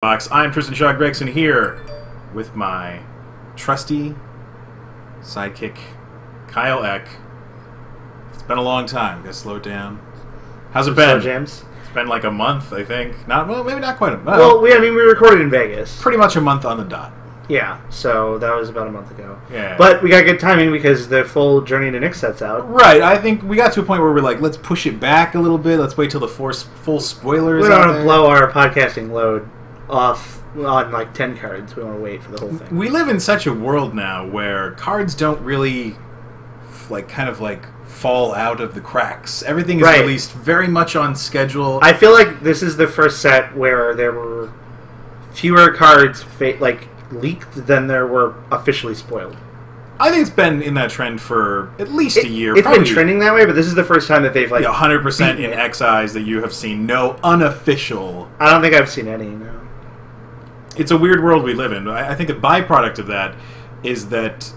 Box. I'm Tristan Shaw Gregson here with my trusty sidekick, Kyle Eck. It's been a long time. Gotta slow down. How's it been? James? It's been like a month, I think. Maybe not quite a month. Well, we recorded in Vegas. Pretty much a month on the dot. Yeah, so that was about a month ago. Yeah. But we got good timing because the full Journey to Nick set's out. Right. I think we got to a point where we're like, let's push it back a little bit. Let's wait till the full spoilers. We don't want to blow our podcasting load off on like 10 cards. We want to wait for the whole thing. We live in such a world now where cards don't really fall out of the cracks. Everything is released very much on schedule. I feel like this is the first set where there were fewer cards leaked than there were officially spoiled. I think it's been in that trend for at least a year. It's been trending that way, but this is the first time that they've 100% in XIs that you have seen no unofficial. I don't think I've seen any. No. It's a weird world we live in. I think a byproduct of that is that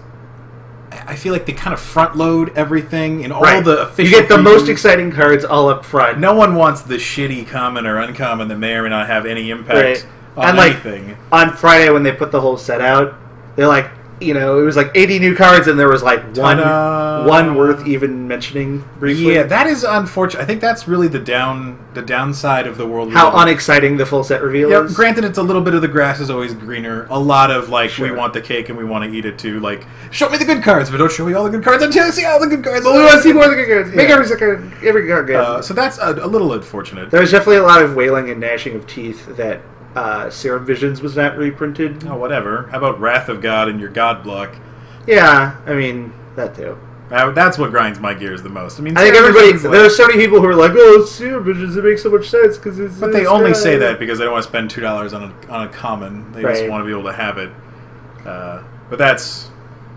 I feel like they kind of front load everything in all the official. You get the most exciting cards all up front. No one wants the shitty common or uncommon that may or may not have any impact on anything. On Friday when they put the whole set out, they're like, it was like 80 new cards, and there was like one worth even mentioning briefly. Yeah, that is unfortunate. I think that's really the downside of the world. How unexciting the full set reveal is. Granted, it's a little bit of the grass is always greener. A lot of we want the cake and we want to eat it too. Like, show me the good cards, but don't show me all the good cards until I see all the good cards. But we want to see more of the good cards. Make every card good. So that's a little unfortunate. There's definitely a lot of wailing and gnashing of teeth that Serum Visions was not reprinted. Oh, whatever. How about Wrath of God and your God block? Yeah, I mean, that too. That's what grinds my gears the most. I think there are so many people who are like, oh, Serum Visions, it makes so much sense because it's. But they only say that because they don't want to spend $2 on a common. They just want to be able to have it. But that's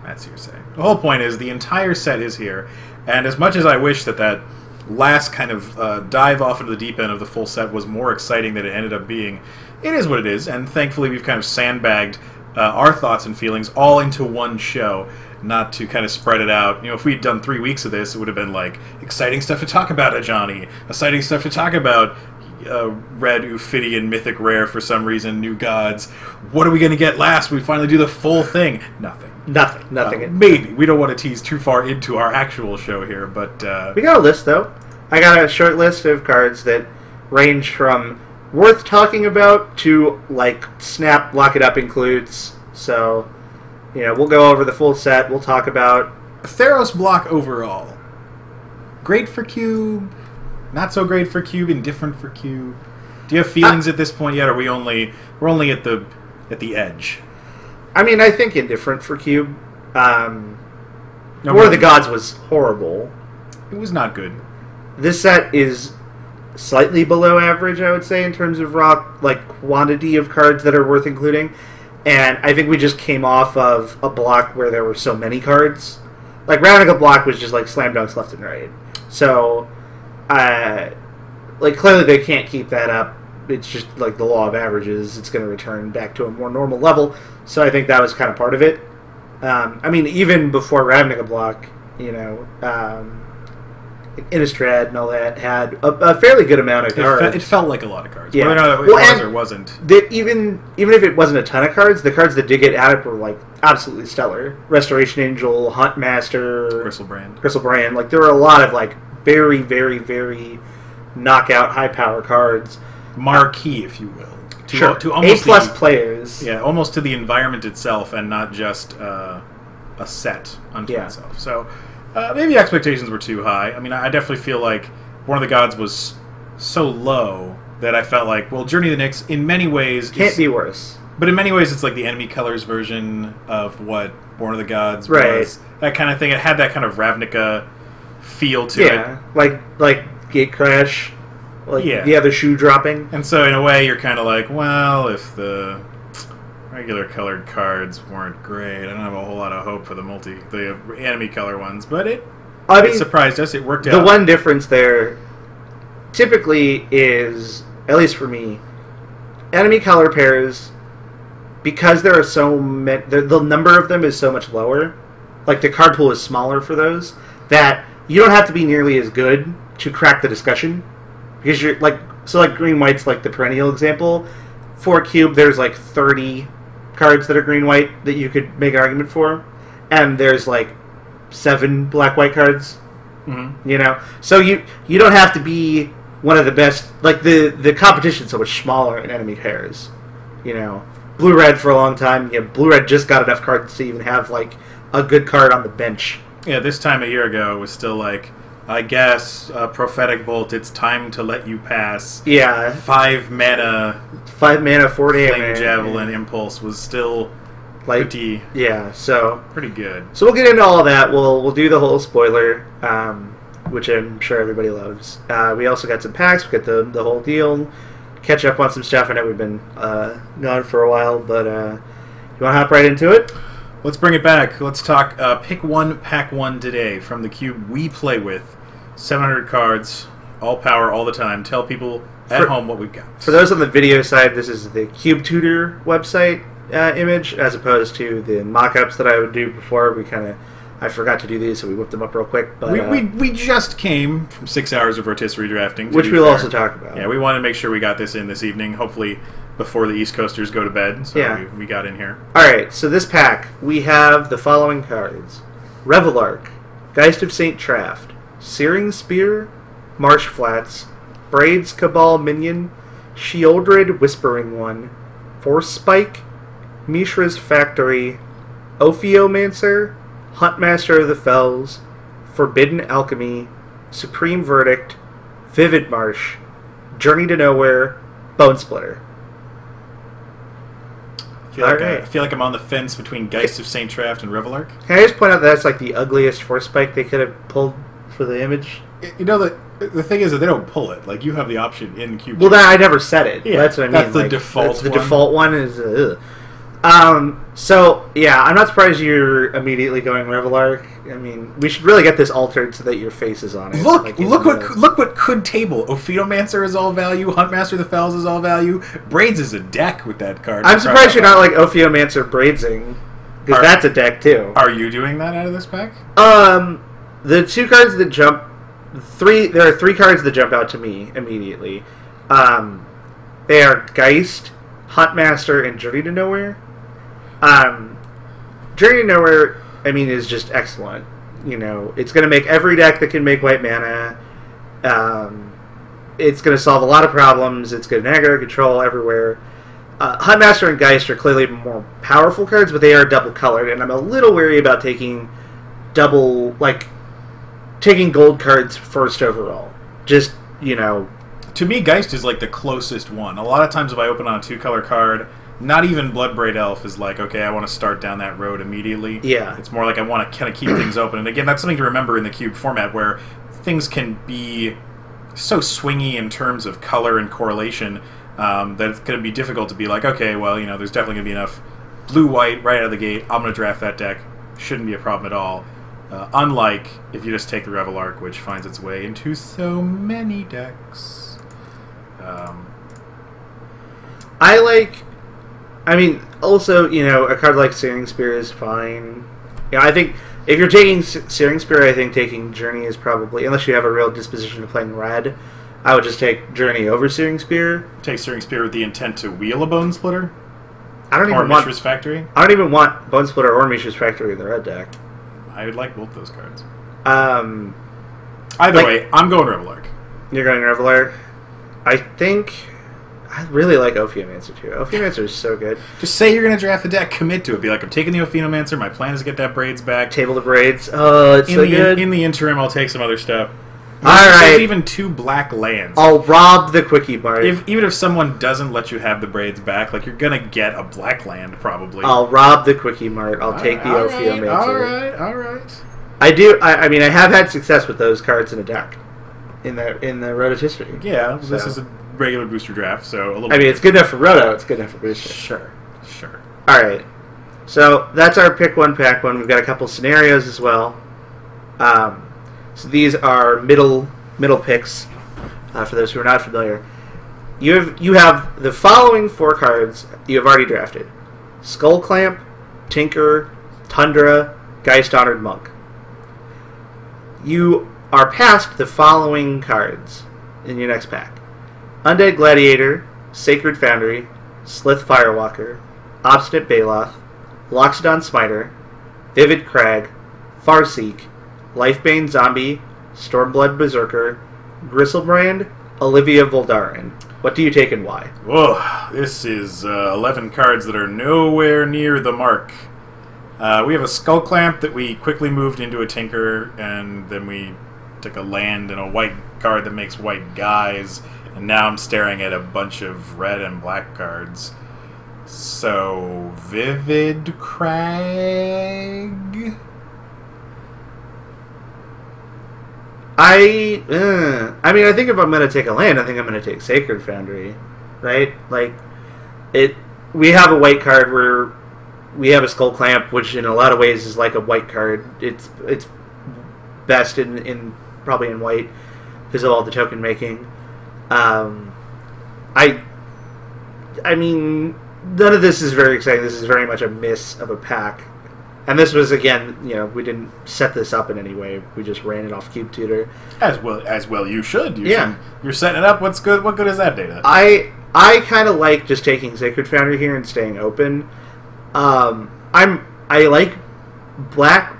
hearsay. The whole point is the entire set is here, and as much as I wish that last kind of dive off into the deep end of the full set was more exciting than it ended up being, it is what it is, and thankfully we've kind of sandbagged our thoughts and feelings all into one show, not to kind of spread it out. If we'd done 3 weeks of this, it would have been like, exciting stuff to talk about, Ajani, exciting stuff to talk about, Red, Ophidian, Mythic Rare for some reason, New Gods. What are we going to get last? We finally do the full thing. Nothing. Maybe. We don't want to tease too far into our actual show here, but... we got a list, though. I got a short list of cards that range from worth talking about to, snap, lock it up includes. So, we'll go over the full set. We'll talk about... Theros block overall. Great for Cube. Not so great for Cube. Indifferent for Cube. Do you have feelings at this point yet, or we're only at the edge? I mean, I think indifferent for Cube. War of the Gods was horrible. It was not good. This set is slightly below average, I would say, in terms of raw quantity of cards that are worth including. And I think we just came off of a block where there were so many cards. Ravnica block was just slam dunks left and right. So, clearly they can't keep that up. It's just the law of averages. It's going to return back to a more normal level. So I think that was kind of part of it. I mean, even before Ravnica block, Innistrad and all that had a fairly good amount of cards. It felt like a lot of cards. Yeah. Whether or not it was or wasn't. Even if it wasn't a ton of cards, the cards that did get added were absolutely stellar. Restoration Angel, Huntmaster, Gristlebrand. There were a lot of very, very, very knockout high power cards. Marquee, if you will. To almost A+ players. Yeah, almost to the environment itself and not just a set unto itself. So maybe expectations were too high. I mean, I definitely feel like Born of the Gods was so low that I felt like, well, Journey of the Nyx, in many ways... Can't be worse. But in many ways, it's like the Enemy Colors version of what Born of the Gods was. That kind of thing. It had that kind of Ravnica feel to it. Yeah, like Gate Crash, the other shoe dropping. And so, in a way, you're kind of like, well, if the regular colored cards weren't great, I don't have a whole lot of hope for the enemy color ones, but it surprised us. It worked out. The one difference there typically is, at least for me, enemy color pairs, because there are so many, the number of them is so much lower, the card pool is smaller for those, that you don't have to be nearly as good to crack the discussion, because you're So like green white's like the perennial example. for cube, there's like 30 cards that are green-white that you could make an argument for, and there's like 7 black-white cards. Mm-hmm. You know, so you don't have to be one of the best. Like the competition's so much smaller in enemy pairs. You know, blue-red for a long time. Yeah, blue-red just got enough cards to even have like a good card on the bench. Yeah, this time a year ago it was still like, I guess, Prophetic Bolt, it's time to let you pass. Yeah. 5 mana, 4 damage. Flame Javelin Impulse was still like, pretty, so pretty good. So we'll get into all of that. We'll do the whole spoiler, which I'm sure everybody loves. We also got some packs. We got the whole deal. Catch up on some stuff. I know we've been gone for a while, but you want to hop right into it? Let's bring it back. Let's talk Pick 1, Pack 1 today from the cube we play with. 700 cards, all power, all the time. Tell people at home what we've got. For those on the video side, this is the Cube Tutor website image, as opposed to the mock-ups that I would do before. I forgot to do these, so we whipped them up real quick. But we just came from 6 hours of rotisserie drafting, which we'll also talk about. Yeah, we wanted to make sure we got this in this evening, hopefully before the East Coasters go to bed. So yeah, we got in here. All right, so this pack we have the following cards: Revelark, Geist of Saint Traft, Searing Spear, Marsh Flats, Braids Cabal Minion, Sheoldred Whispering One, Force Spike, Mishra's Factory, Ophiomancer, Huntmaster of the Fells, Forbidden Alchemy, Supreme Verdict, Vivid Marsh, Journey to Nowhere, Bone Splitter. I feel like I'm on the fence between Geist of Saint Traft and Revelark. Can I just point out that that's like the ugliest Force Spike they could have pulled for the image? You know, the thing is that they don't pull it. Like, you have the option in Cube. Well, I never said it. Yeah, that's what I mean. That's the default that's the one. default one is... So, yeah, I'm not surprised you're immediately going Revelark. I mean, we should really get this altered so that your face is on it. Look what could table. Ophiomancer is all value. Huntmaster of the Fells is all value. Braids is a deck with that card. I'm surprised you're not like Ophiomancer Braidsing, because that's a deck too. Are you doing that out of this pack? The 2 cards that jump... There are 3 cards that jump out to me immediately. They are Geist, Huntmaster, and Journey to Nowhere. Journey to Nowhere, I mean, is just excellent. You know, it's going to make every deck that can make white mana. It's going to solve a lot of problems. It's going to aggro control everywhere. Huntmaster and Geist are clearly more powerful cards, but they are double colored, and I'm a little wary about taking taking gold cards first overall. Just, you know... To me, Geist is like the closest one. A lot of times if I open on a 2-color card, not even Bloodbraid Elf is like, okay, I want to start down that road immediately. Yeah. It's more like I want to kind of keep things open. And again, that's something to remember in the cube format, where things can be so swingy in terms of color and correlation that it's going to be difficult to be like, okay, well, you know, there's definitely going to be enough blue-white right out of the gate. I'm going to draft that deck. Shouldn't be a problem at all. Unlike if you just take the Revelark, which finds its way into so many decks. Also, you know, a card like Searing Spear is fine. Yeah, I think if you're taking Searing Spear, I think taking Journey is probably, unless you have a real disposition to playing red, I would just take Journey over Searing Spear. Take Searing Spear with the intent to wheel a Bone Splitter? I don't even Mishra's Factory? I don't even want Bone Splitter or Mishra's Factory in the red deck. I would like both those cards. Either way, I'm going Revelark. You're going Revelark? I really like Ophiomancer too. Ophiomancer is so good. Just say you're going to draft the deck, commit to it. Be like, I'm taking the Ophiomancer, my plan is to get that Braids back. Table the Braids. Oh, it's so good. In the interim, I'll take some other stuff. Alright. There's even 2 black lands. I'll rob the Quickie Mart. Even if someone doesn't let you have the Braids back, like, you're going to get a black land, probly. I'll rob the Quickie Mart. I'll take the Ophiomancer. Alright. I mean, I have had success with those cards in a deck. In the Roto's history. Yeah, so. This is a regular booster draft, so a little I mean, it's good enough for Roto, it's good enough for booster. Sure. Alright. So, that's our Pick 1, Pack 1. We've got a couple scenarios as well. So these are middle picks, for those who are not familiar. You have the following 4 cards you have already drafted. Skull Clamp, Tinker, Tundra, Geist Honored Monk. You are past the following cards in your next pack: Undead Gladiator, Sacred Foundry, Slith Firewalker, Obstinate Baloth, Loxodon Smiter, Vivid Crag, Farseek, Lifebane Zombie, Stormblood Berserker, Gristlebrand, Olivia Voldaren. What do you take and why? Whoa, this is 11 cards that are nowhere near the mark. We have a Skull Clamp that we quickly moved into a Tinker, and then we took a land and a white card that makes white guys, and now I'm staring at a bunch of red and black cards. So, Vivid Crag? I mean, I think if I'm going to take a land, I think I'm going to take Sacred Foundry, right? Like, we have a white card where we have a Skull Clamp, which in a lot of ways is like a white card. It's best in probably in white because of all the token making. I mean, none of this is very exciting. This is very much a miss of a pack. And this was, again, we didn't set this up in any way. We just ran it off Cube Tutor. As well you should. You're setting it up. What's good? What good is that data? I kind of like just taking Sacred Foundry here and staying open. I like black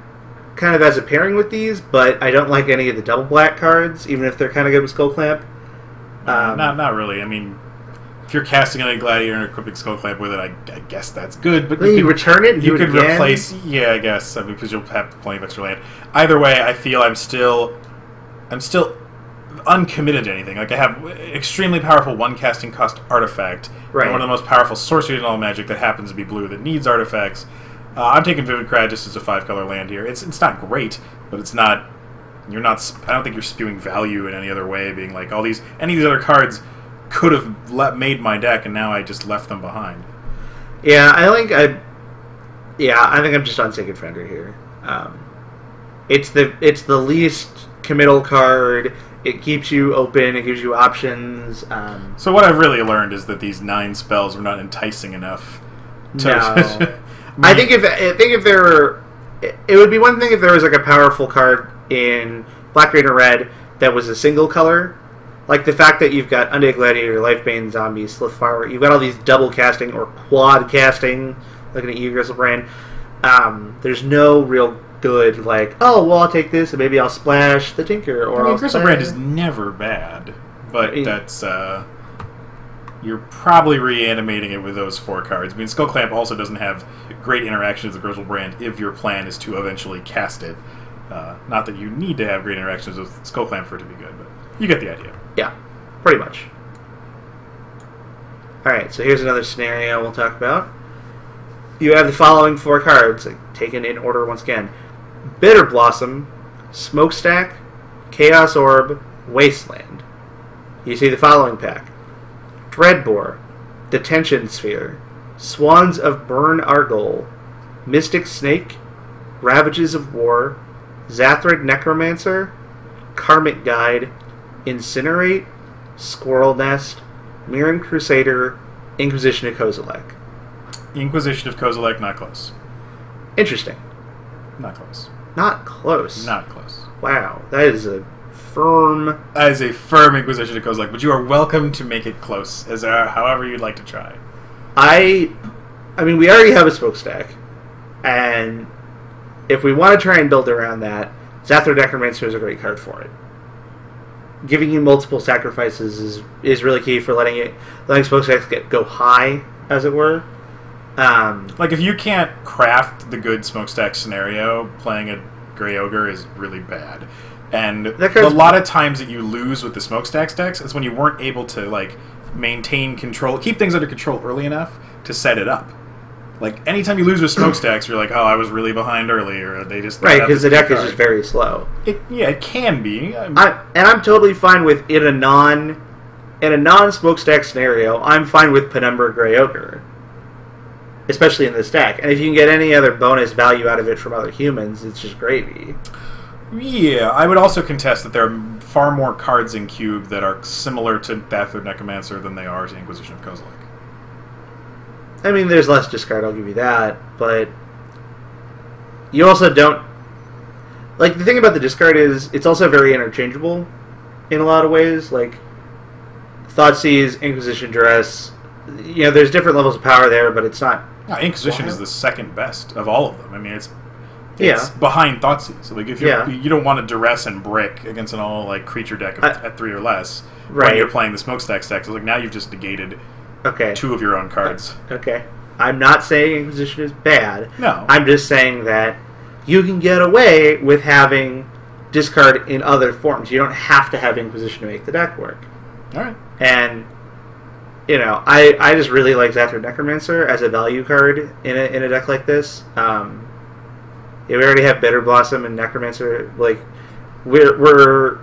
kind of as a pairing with these, but I don't like any of the double black cards, even if they're kind of good with Skull Clamp. Not really. I mean, if you're casting any Gladiator and equipping Skull Clamp with it, I guess that's good. But you return it and you do could it again? replace. Yeah, I guess because you'll have plenty of extra land. Either way, I feel I'm still uncommitted to anything. Like I have extremely powerful one casting cost artifact, right? And one of the most powerful sorceries in all Magic that happens to be blue that needs artifacts. I'm taking Vivid Crag just as a 5-color land here. It's not great, but it's not. You're not. I don't think you're spewing value in any other way. Being like any of these other cards could have made my deck, and now I just left them behind. Yeah, I think I'm just on Sacred Foundry here. It's the least committal card. It keeps you open. It gives you options. So what I've really learned is that these 9 spells were not enticing enough. No. I think if there were, it would be one thing if there was like a powerful card in Black, Green, or Red that was a single color. Like the fact that you've got Undead Gladiator, Lifebane Zombie, Slith Fire, you've got all these double casting or quad casting, looking at you, Gristlebrand. There's no real good, like, oh, well, I'll take this and maybe I'll splash the Tinker. Or Gristlebrand is never bad, but that's, you're probably reanimating it with those 4 cards. I mean, Skull Clamp also doesn't have great interactions with Gristlebrand if your plan is to eventually cast it. Not that you need to have great interactions with Skull Clamp for it to be good, but you get the idea. Yeah, pretty much. Alright, so here's another scenario we'll talk about. You have the following 4 cards, taken in order once again. Bitter Blossom, Smokestack, Chaos Orb, Wasteland. You see the following pack. Dreadbore, Detention Sphere, Swans of Burn Argol, Mystic Snake, Ravages of War, Zathrid Necromancer, Karmic Guide, Incinerate, Squirrel Nest, Mirren Crusader, Inquisition of Kozilek. Inquisition of Kozilek, not close. Interesting. Not close. Not close. Not close. Wow, that is a firm... That is a firm Inquisition of Kozilek, but you are welcome to make it close, as however you'd like to try. I mean, we already have a Smokestack, and if we want to try and build around that, Zathrid Necromancer is a great card for it. Giving you multiple sacrifices is really key for letting Smokestacks go high, as it were. Like, if you can't craft the good Smokestack scenario, playing a Grey Ogre is really bad. And a lot of times that you lose with the Smokestacks decks is when you weren't able to, like, maintain control, keep things under control early enough to set it up. Like, anytime you lose with Smokestacks, you're like, oh, I was really behind earlier. They just... Right, because the deck is just very slow. It can be. And I'm totally fine with, in a non-Smokestack scenario, I'm fine with Penumbra Grey Ogre. Especially in this deck. And if you can get any other bonus value out of it from other humans, it's just gravy. Yeah, I would also contest that there are far more cards in Cube that are similar to Zathrid Necromancer than they are to Inquisition of Kozilek. I mean, there's less discard, I'll give you that, but you also don't... Like, the thing about the discard is, it's also very interchangeable in a lot of ways. Like, Thoughtseize, Inquisition Dress, there's different levels of power there, but it's not. Inquisition is the second best of all of them. I mean, it's Yeah. behind Thoughtseize. Like if you don't want to duress and brick against an all like creature deck at 3 or less when you're playing the smokestack deck. So like now you've just negated 2 of your own cards. Okay. I'm not saying Inquisition is bad. No. I'm just saying that you can get away with having discard in other forms. You don't have to have Inquisition to make the deck work. Alright. And I just really like Zathra Necromancer as a value card in a deck like this. We already have Bitter Blossom and Necromancer. Like, we're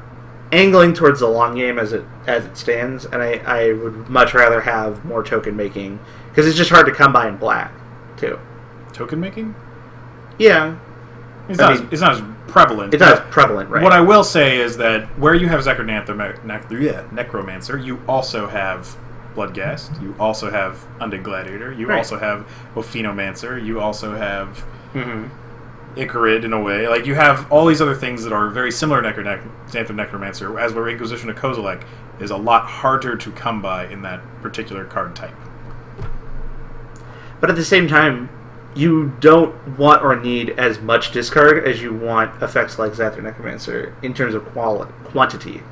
angling towards the long game as it stands, and I would much rather have more token making because it's just hard to come by in black, too. Token making? Yeah, it's not as prevalent. It's not as prevalent, right? What I will say is that where you have Zathra Necromancer, you also have Bloodghast. You also have Undead Gladiator. You also have Ophenomancer. You also have. Icarid in a way. Like, you have all these other things that are very similar to Zathra Necromancer, as where Inquisition of Kozilek is a lot harder to come by in that particular card type. But at the same time, you don't want or need as much discard as you want effects like Zathra Necromancer in terms of quantity.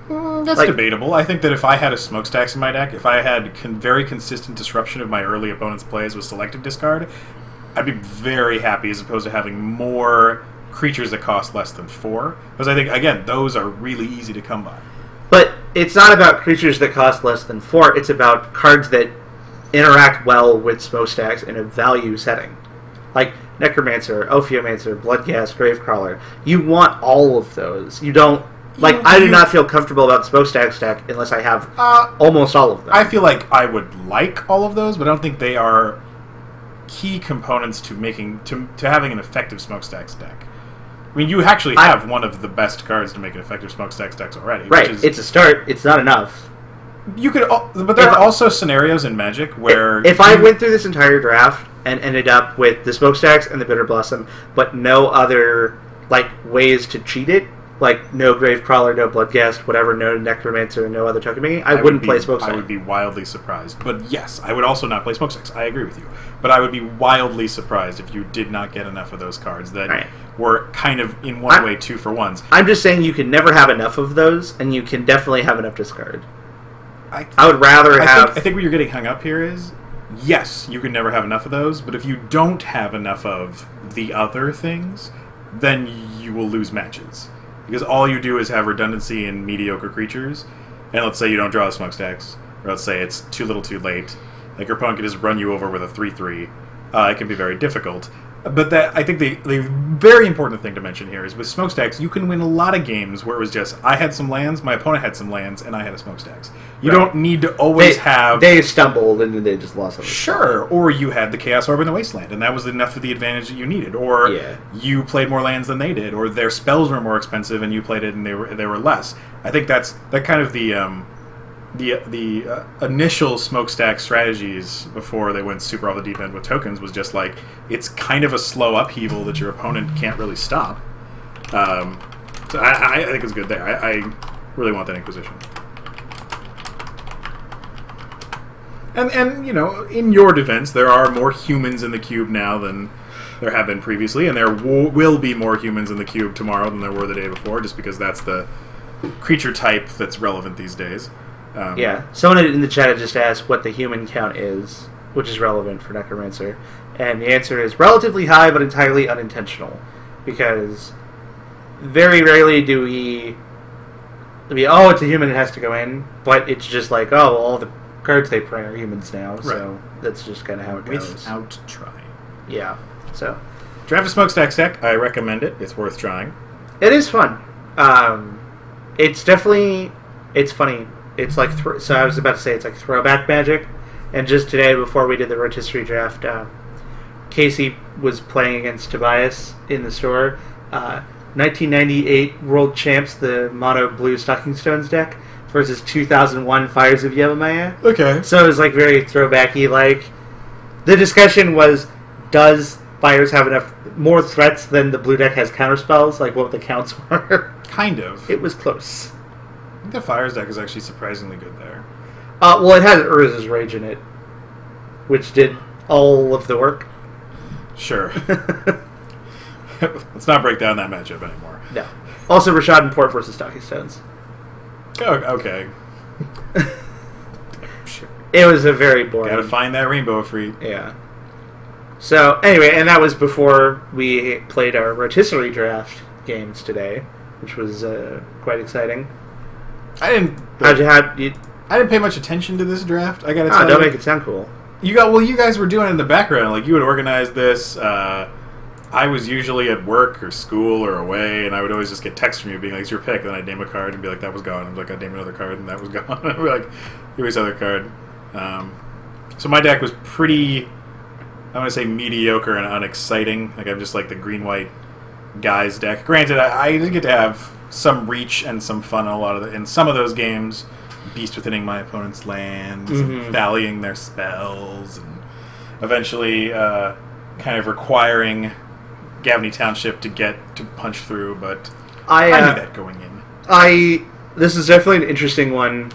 That's debatable. I think that if I had a Smokestacks in my deck, if I had very consistent disruption of my early opponent's plays with selective discard, I'd be very happy as opposed to having more creatures that cost less than 4. Because I think, again, those are really easy to come by. But it's not about creatures that cost less than 4. It's about cards that interact well with Smokestacks in a value setting. Like Necromancer, Ophiomancer, Bloodghast, Gravecrawler. You want all of those. You don't... I do not feel comfortable about the Smokestacks deck unless I have almost all of them. I feel like I would like all of those, but I don't think they are key components to having an effective Smokestacks deck. I mean, you actually have one of the best cards to make an effective Smokestacks deck already. Right, it's a start. It's not enough. You could, but there are also scenarios in Magic where if I went through this entire draft and ended up with the Smokestacks and the Bitter Blossom, but no other ways to cheat it, like no Gravecrawler, no Bloodghast, whatever, no Necromancer, no other token making, I wouldn't play Smokestacks. I would be wildly surprised. But yes, I would also not play Smokestacks. I agree with you. But I would be wildly surprised if you did not get enough of those cards that were kind of, in one way, 2-for-1s. I'm just saying you can never have enough of those, and you can definitely have enough discard. I would rather have... I think what you're getting hung up here is, yes, you can never have enough of those, but if you don't have enough of the other things, then you will lose matches. Because all you do is have redundancy in mediocre creatures, and let's say you don't draw the Smokestacks, or let's say it's too little too late, like your opponent can just run you over with a 3/3. It can be very difficult. But I think the very important thing to mention here is with Smokestacks, you can win a lot of games where it was just, I had some lands, my opponent had some lands, and I had a Smokestacks. You don't need to always have... They stumbled and they just lost something. Sure, or you had the Chaos Orb in the Wasteland, and that was enough of the advantage that you needed. Or you played more lands than they did, or their spells were more expensive and you played it and they were less. I think that kind of the initial Smokestack strategies before they went super off the deep end with tokens was just like, it's kind of a slow upheaval that your opponent can't really stop. So I think it's good there. I really want that Inquisition. And in your defense, there are more humans in the cube now than there have been previously, and there will be more humans in the cube tomorrow than there were the day before, just because that's the creature type that's relevant these days. Someone in the chat had just asked what the human count is, which is relevant for Necromancer, and the answer is relatively high, but entirely unintentional, because very rarely do we it's a human, it has to go in, but it's just like, all the cards they print are humans now, so that's just kind of how it goes. Without trying. Yeah, so. Draft a Smokestacks deck, I recommend it, it's worth trying. It is fun. It's definitely, it's funny. It's like, so I was about to say, it's like throwback Magic. And just today, before we did the Rotisserie draft, Casey was playing against Tobias in the store. 1998 World Champs, the Mono Blue Stocking Stones deck, versus 2001 Fires of Yevamaya. Okay. So it was like very throwbacky. Like, the discussion was, does Fires have enough more threats than the blue deck has counterspells? Like what the counts were. Kind of. It was close. I think the Fires deck is actually surprisingly good there. Well, it has Urza's Rage in it, which did all of the work. Sure. Let's not break down that matchup anymore. No. Also, Rashad and Port versus Talking Stones. Oh, okay. Sure. It was a very boring. Gotta find that rainbow fruit. Yeah. So, anyway, and that was before we played our rotisserie draft games today, which was quite exciting. I didn't pay much attention to this draft. I gotta tell you. Don't make it sound cool. You guys were doing it in the background. Like, you would organize this. I was usually at work or school or away, and I would always just get texts from you being like, it's your pick. And I'd name a card and be like, that was gone. And I'd name another card, and that was gone. I'd be like, here's this other card. So my deck was pretty, I want to say, mediocre and unexciting. Like, I'm just like the green-white guys deck. Granted, I did get to have some reach and some fun in some of those games. Beast withining my opponent's lands, and valleying their spells, and eventually kind of requiring Gavney Township to get to punch through, but I knew that going in. This is definitely an interesting one.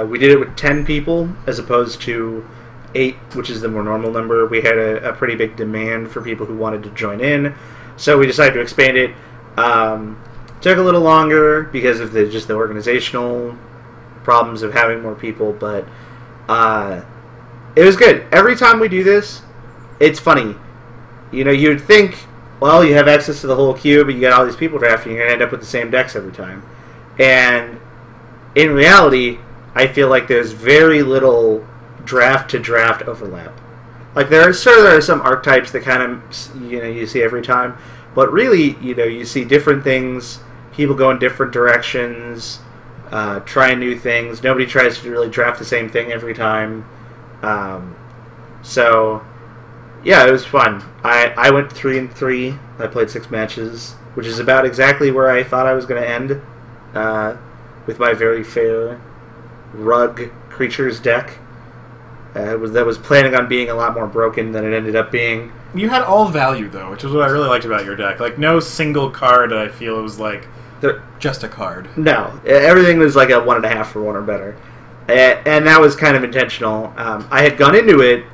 We did it with 10 people as opposed to 8, which is the more normal number. We had a pretty big demand for people who wanted to join in, so we decided to expand it. Took a little longer because of the organizational problems of having more people, but it was good. Every time we do this, it's funny. You know, you'd think, well, you have access to the whole queue, but you got all these people drafting, you're going to end up with the same decks every time. And in reality, I feel like there's very little draft-to-draft overlap. Like, there are some archetypes that kind of, you see every time, but really, you see different things, people go in different directions, trying new things. Nobody tries to really draft the same thing every time. So, yeah, it was fun. I went 3-3. I played 6 matches, which is about exactly where I thought I was going to end with my very fair Rug Creatures deck. That was planning on being a lot more broken than it ended up being. You had all value, though, which is what I really liked about your deck. Like, no single card I feel it was like just a card. No. Everything was like a 1.5 for 1 or better. And that was kind of intentional. I had gone into it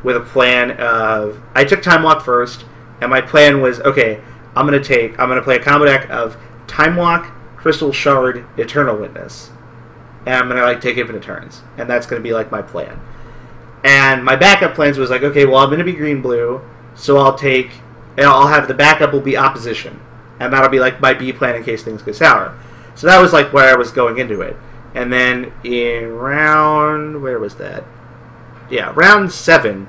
with a plan of... I took Time Walk first, and my plan was, okay, I'm going to play a combo deck of Time Walk, Crystal Shard, Eternal Witness. And I'm going to take infinite turns. And that's going to be like my plan. And my backup plans was like, okay, well, I'm going to be green-blue, so I'll have the backup will be opposition. And that'll be like my B plan in case things go sour. So that was like where I was going into it. And then in where was that? Yeah, round 7,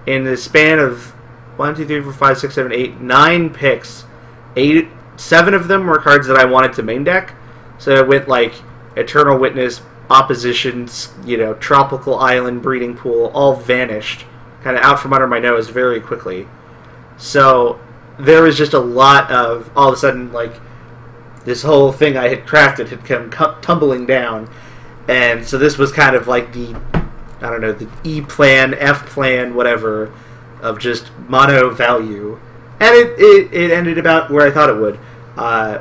in the span of 1, 2, 3, 4, 5, 6, 7, 8, 9 picks, 7 of them were cards that I wanted to main deck. So it went like Eternal Witness, Oppositions, Tropical Island, Breeding Pool, all vanished, kind of out from under my nose very quickly. So there was just a lot of, all of a sudden, like, this whole thing I had crafted had come tumbling down. And so this was kind of like the E plan, F plan, whatever, of just mono value. And it ended about where I thought it would.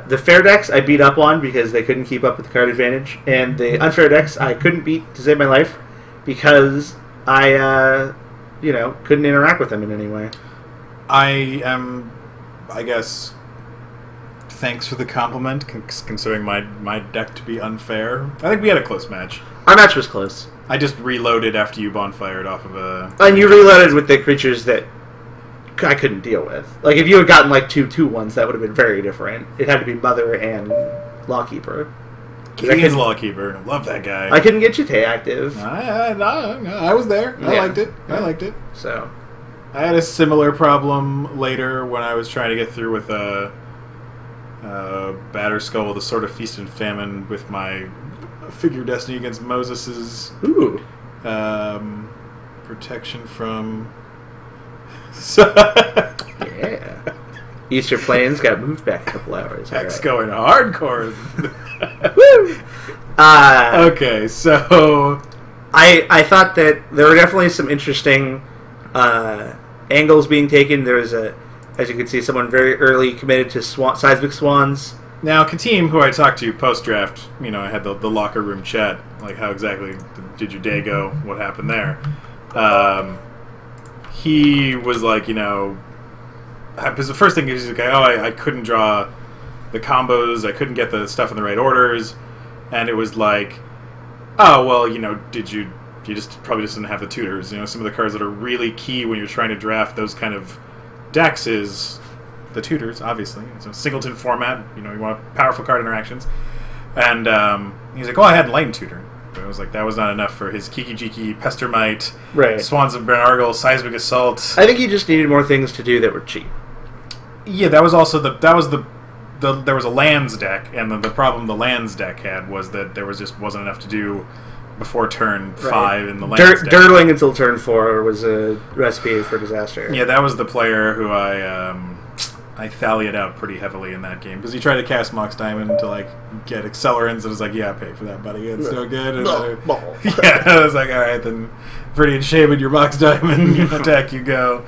The fair decks I beat up on because they couldn't keep up with the card advantage. And the unfair decks I couldn't beat to save my life because I, couldn't interact with them in any way. I guess, thanks for the compliment, considering my deck to be unfair. I think we had a close match. Our match was close. I just reloaded after you bonfired off of a... And you reloaded with the creatures that I couldn't deal with. Like, if you had gotten, like, 2/2/1s, that would have been very different. It had to be Mother and Lawkeeper. King's Lawkeeper. Love that guy. I couldn't get you to active. I was there. I liked it. I liked it. So... I had a similar problem later when I was trying to get through with Batterskull, the Sword of Feast and Famine, with my Figure Destiny against Moses's protection from... Yeah. Easter Plains got moved back a couple hours. Heck's going hardcore. Woo! Okay, so... I thought that there were definitely some interesting... angles being taken. There was as you can see, someone very early committed to Seismic Swans. Now, Katim, who I talked to post-draft, I had the locker room chat, like how exactly did your day go, what happened there. he was like, because the first thing is like, I couldn't draw the combos, I couldn't get the stuff in the right orders, and it was like, oh, well, did you probably just didn't have the tutors. Some of the cards that are really key when you're trying to draft those kind of decks is the tutors, obviously. It's a singleton format, you want powerful card interactions. And he's like, I had Enlightened Tutor. But it was like, that was not enough for his Kiki Jiki, Pestermite, Swans of Benargle, Seismic Assault. I think he just needed more things to do that were cheap. Yeah, that was also there was a lands deck, and the problem the lands deck had was that there wasn't enough to do before turn 5 in the lands deck. Dirtling until turn 4 was a recipe for disaster. Yeah, that was the player who I thallied out pretty heavily in that game, because he tried to cast Mox Diamond to get accelerants, and I was like, yeah, pay for that, buddy. It's no good. And yeah, I was like, all right, then Viridian Shaman, your Mox Diamond attack, you go.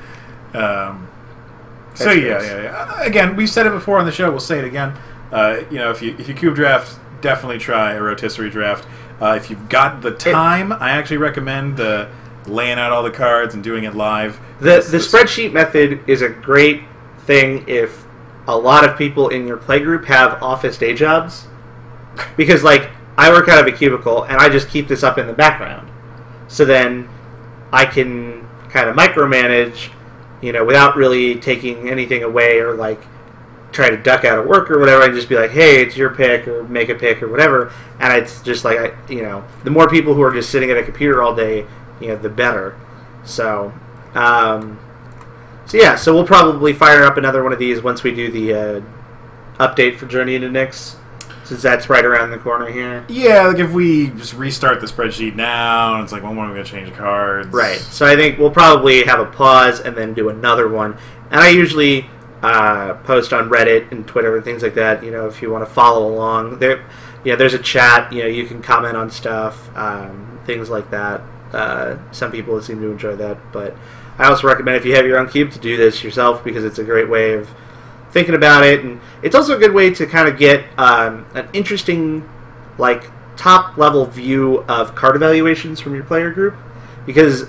So yeah. Again, we've said it before on the show. We'll say it again. If you cube draft, definitely try a rotisserie draft. If you've got the time, I actually recommend laying out all the cards and doing it live. The spreadsheet method is a great thing if a lot of people in your playgroup have office day jobs, because I work out of a cubicle and I just keep this up in the background, so then I can kind of micromanage, without really taking anything away or try to duck out of work or whatever. I just be like, hey, it's your pick, or make a pick or whatever, and it's just the more people who are just sitting at a computer all day, the better. So so we'll probably fire up another one of these once we do the update for Journey into Nyx, since that's right around the corner here. Yeah, if we just restart the spreadsheet now, and it's like, when are we going to change the cards? Right. So I think we'll probably have a pause and then do another one. And I usually post on Reddit and Twitter and things like that, if you want to follow along. There's a chat, you can comment on stuff, things like that. Some people seem to enjoy that, but I also recommend, if you have your own cube, to do this yourself, because it's a great way of thinking about it, and it's also a good way to kind of get an interesting, top-level view of card evaluations from your player group, because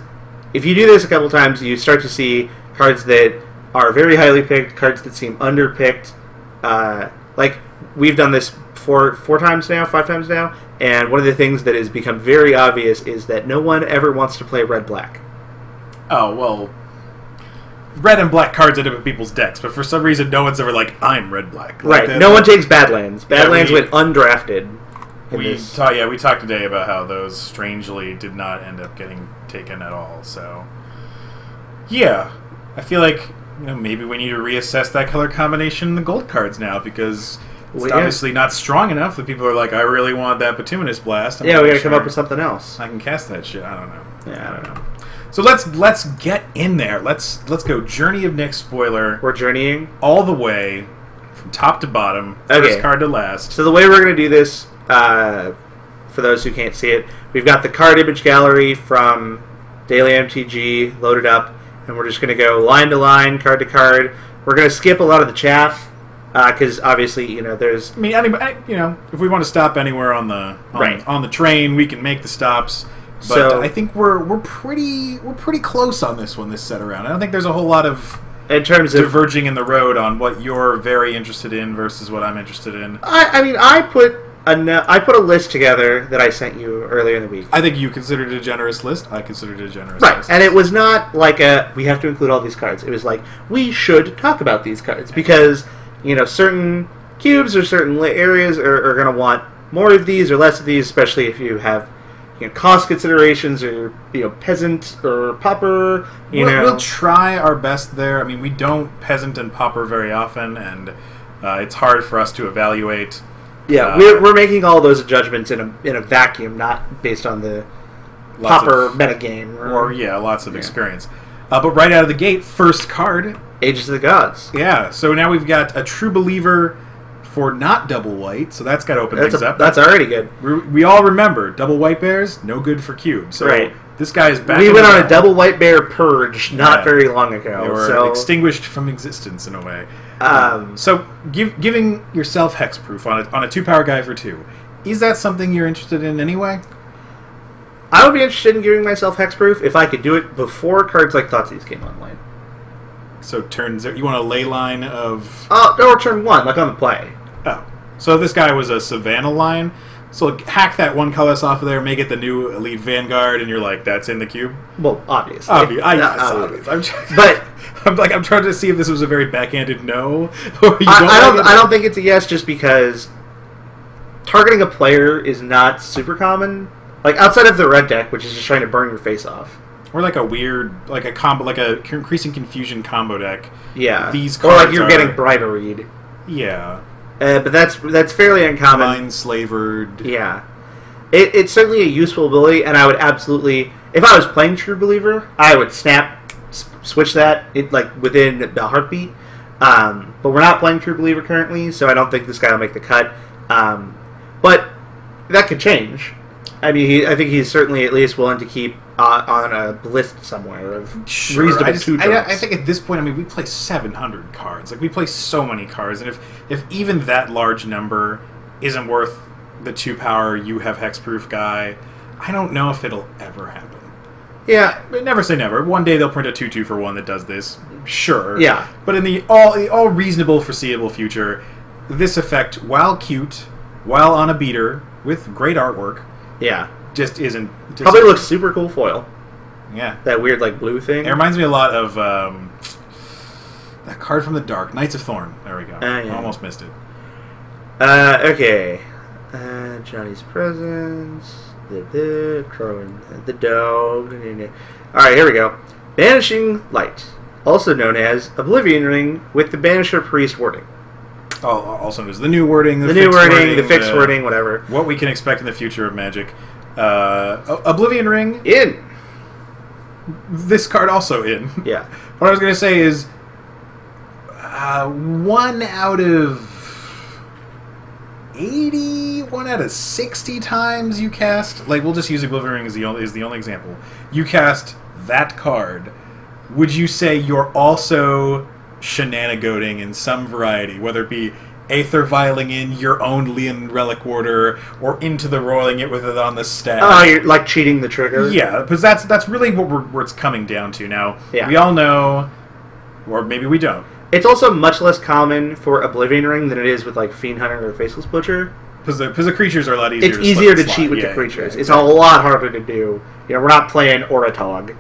if you do this a couple times, you start to see cards that are very highly picked, cards that seem underpicked. We've done this 5 times now, and one of the things that has become very obvious is that no one ever wants to play red-black. Oh, well, red and black cards end up in people's decks, but for some reason no one's ever I'm red-black. Right, no one takes Badlands. Badlands went undrafted. We talked today about how those strangely did not end up getting taken at all, so yeah. I feel like, maybe we need to reassess that color combination in the gold cards now, because it's obviously not strong enough that people are like, I really want that Bituminous Blast. We gotta come up with something else. I can cast that shit. I don't know. I don't know. So let's get in there. Let's go Journey of Nyx spoiler. We're journeying all the way from top to bottom, first card to last. So the way we're going to do this, for those who can't see it, we've got the card image gallery from Daily MTG loaded up, and we're just going to go line to line, card to card. We're going to skip a lot of the chaff, because obviously, there's. I mean, if we want to stop anywhere on the train, we can make the stops. But I think we're pretty close on this one this set around. I don't think there's a whole lot of diverging in the road on what you're very interested in versus what I'm interested in. I put a list together that I sent you earlier in the week. I think you considered it a generous list. I considered it a generous list. Right, and it was not like we have to include all these cards. It was like, we should talk about these cards, because certain cubes or certain areas are going to want more of these or less of these, especially if you have cost considerations, or peasant or pauper. We'll try our best there. I mean, we don't peasant and pauper very often, and it's hard for us to evaluate. Yeah, we're making all those judgments in a vacuum, not based on the pauper metagame or lots of experience. But right out of the gate, first card, Ages of the Gods. Yeah, so now we've got a True Believer for not double white, so that's got to open things up. That's already good. We all remember, double white bears, no good for cubes. So this guy's back. We went on a double white bear purge not very long ago. They were extinguished from existence in a way. So giving yourself hexproof on a 2-power guy for 2, is that something you're interested in anyway? I would be interested in giving myself hexproof if I could do it before cards like Thoughtseize came online. So turns you want a ley line of... or turn 1, like on the play. Oh. So if this guy was a Savannah line, so like, hack that one colorless off of there, make it the new Elite Vanguard, and you're like, that's in the cube? Well, obviously. Obvious. I'm trying to see if this was a very backhanded no. Or I don't think it's a yes just because targeting a player is not super common. Like, outside of the red deck, which is just trying to burn your face off. Or like a weird, like a combo, like a increasing confusion combo deck. Yeah. These cards or like you're getting Bridal-Reed. Yeah. But that's fairly uncommon. Mind-slavered. Yeah. It's certainly a useful ability, and I would absolutely... If I was playing True Believer, I would switch that within the heartbeat. But we're not playing True Believer currently, so I don't think this guy will make the cut. But that could change. I mean, I think he's certainly at least willing to keep on a list somewhere of reasonable I think at this point, I mean, we play 700 cards. Like, we play so many cards, and if even that large number isn't worth the 2 power you have hexproof guy, I don't know if it'll ever happen. Yeah. But never say never. One day they'll print a 2/2 for 1 that does this. Sure. Yeah. But in the all reasonable foreseeable future, this effect, while cute, while on a beater, with great artwork... Yeah. Just isn't... Probably looks super cool foil. Yeah. That weird, blue thing. It reminds me a lot of that card from the Dark, Knights of Thorn. There we go. Yeah. Almost missed it. Okay. Johnny's Presents. Crowing the dog. Alright, here we go. Banishing Light. Also known as Oblivion Ring with the Banisher Priest wording. Oh, also known as the new wording, the fixed wording, whatever. What we can expect in the future of Magic. Oblivion Ring. In. This card also in. Yeah. What I was going to say is 1 out of 80, 1 out of 60 times you cast... Like, we'll just use Oblivion Ring as the only example. You cast that card. Would you say you're also... shenanigoing in some variety, whether it be Aether Vialing in your own Leon Relic Warder, or into the roiling it with it on the stack? Oh, you're like cheating the trigger? Yeah, because that's really where it's coming down to now. Yeah. We all know, or maybe we don't. It's also much less common for Oblivion Ring than it is with Fiend Hunter or Faceless Butcher. Because the creatures are a lot easier. It's easier to cheat with the creatures. It's a lot harder to do. We're not playing Oratog.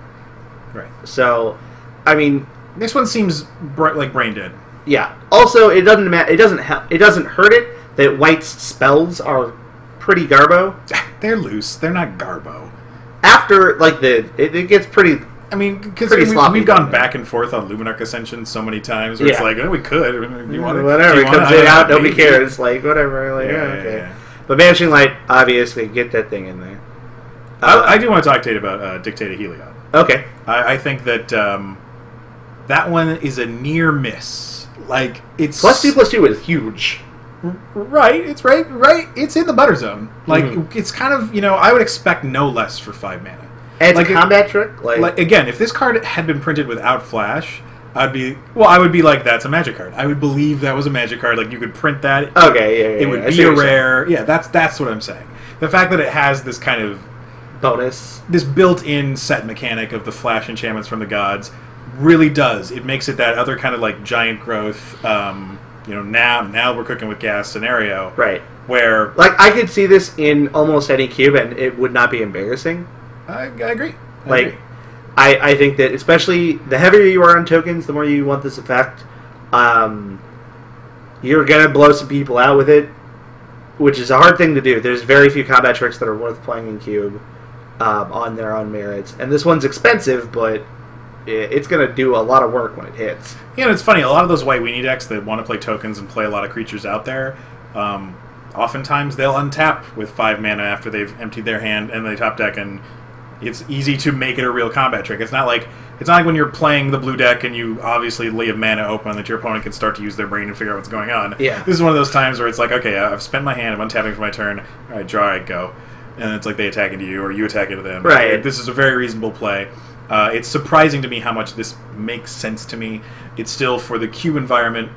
Right. So, I mean... This one seems like brain dead. Yeah. Also, it doesn't hurt it that White's spells are pretty garbo. They're loose. They're not garbo. After it gets pretty. I mean, because we've gone back and forth on Luminarch Ascension so many times. Where it's like, we could. You want whatever. It comes in out. Nobody cares. Whatever. Okay. Yeah. But Banishing Light, obviously, get that thing in there. I do want to talk to you about Dictator Heliod. Okay. I think that. That one is a near miss. It's +2/+2 is huge. Right. It's right. It's in the butter zone. It's kind of I would expect no less for 5 mana. And it's a combat trick. Again, if this card had been printed without flash, I would be like, that's a Magic card. I would believe that was a Magic card. You could print that. Okay. Yeah. It would be a rare. Yeah. That's what I'm saying. The fact that it has this kind of bonus, this built-in set mechanic of the flash enchantments from the gods. Really does. It makes it that other kind of giant growth, now we're cooking with gas scenario. Right. Where... I could see this in almost any cube and it would not be embarrassing. I agree. I think that especially the heavier you are on tokens, the more you want this effect. You're going to blow some people out with it, which is a hard thing to do. There's very few combat tricks that are worth playing in cube on their own merits. And this one's expensive, but... It's going to do a lot of work when it hits. Yeah, and it's funny. A lot of those white weenie decks that want to play tokens and play a lot of creatures out there, oftentimes they'll untap with 5 mana after they've emptied their hand and they top deck, and it's easy to make it a real combat trick. It's not like when you're playing the blue deck and you obviously leave mana open that your opponent can start to use their brain and figure out what's going on. Yeah. This is one of those times where it's okay, I've spent my hand, I'm untapping for my turn, all right, draw, I go. And it's they attack into you or you attack into them. Right. This is a very reasonable play. It's surprising to me how much this makes sense to me. It's still, for the cube environment,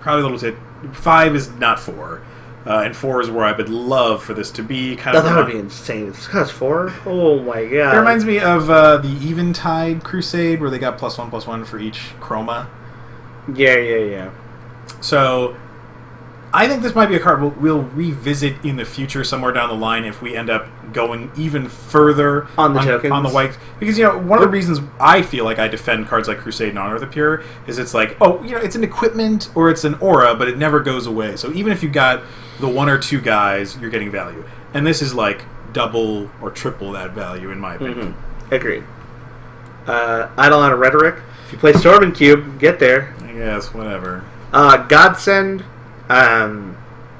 probably a little bit... 5 is not 4. and 4 is where I would love for this to be. Kind of that would be insane. This costs 4? Oh my god. It reminds me of the Eventide Crusade, where they got +1/+1 for each chroma. Yeah. So, I think this might be a card we'll revisit in the future somewhere down the line if we end up going even further on the tokens. On the white. Because, one of the reasons I feel like I defend cards like Crusade and Honor of the Pure is it's like, it's an equipment or it's an aura, but it never goes away. So even if you got the 1 or 2 guys, you're getting value. And this is like double or triple that value, in my opinion. Mm-hmm. Agreed. Eidolon of Rhetoric. If you play Storm and Cube, get there. I guess, whatever. Godsend.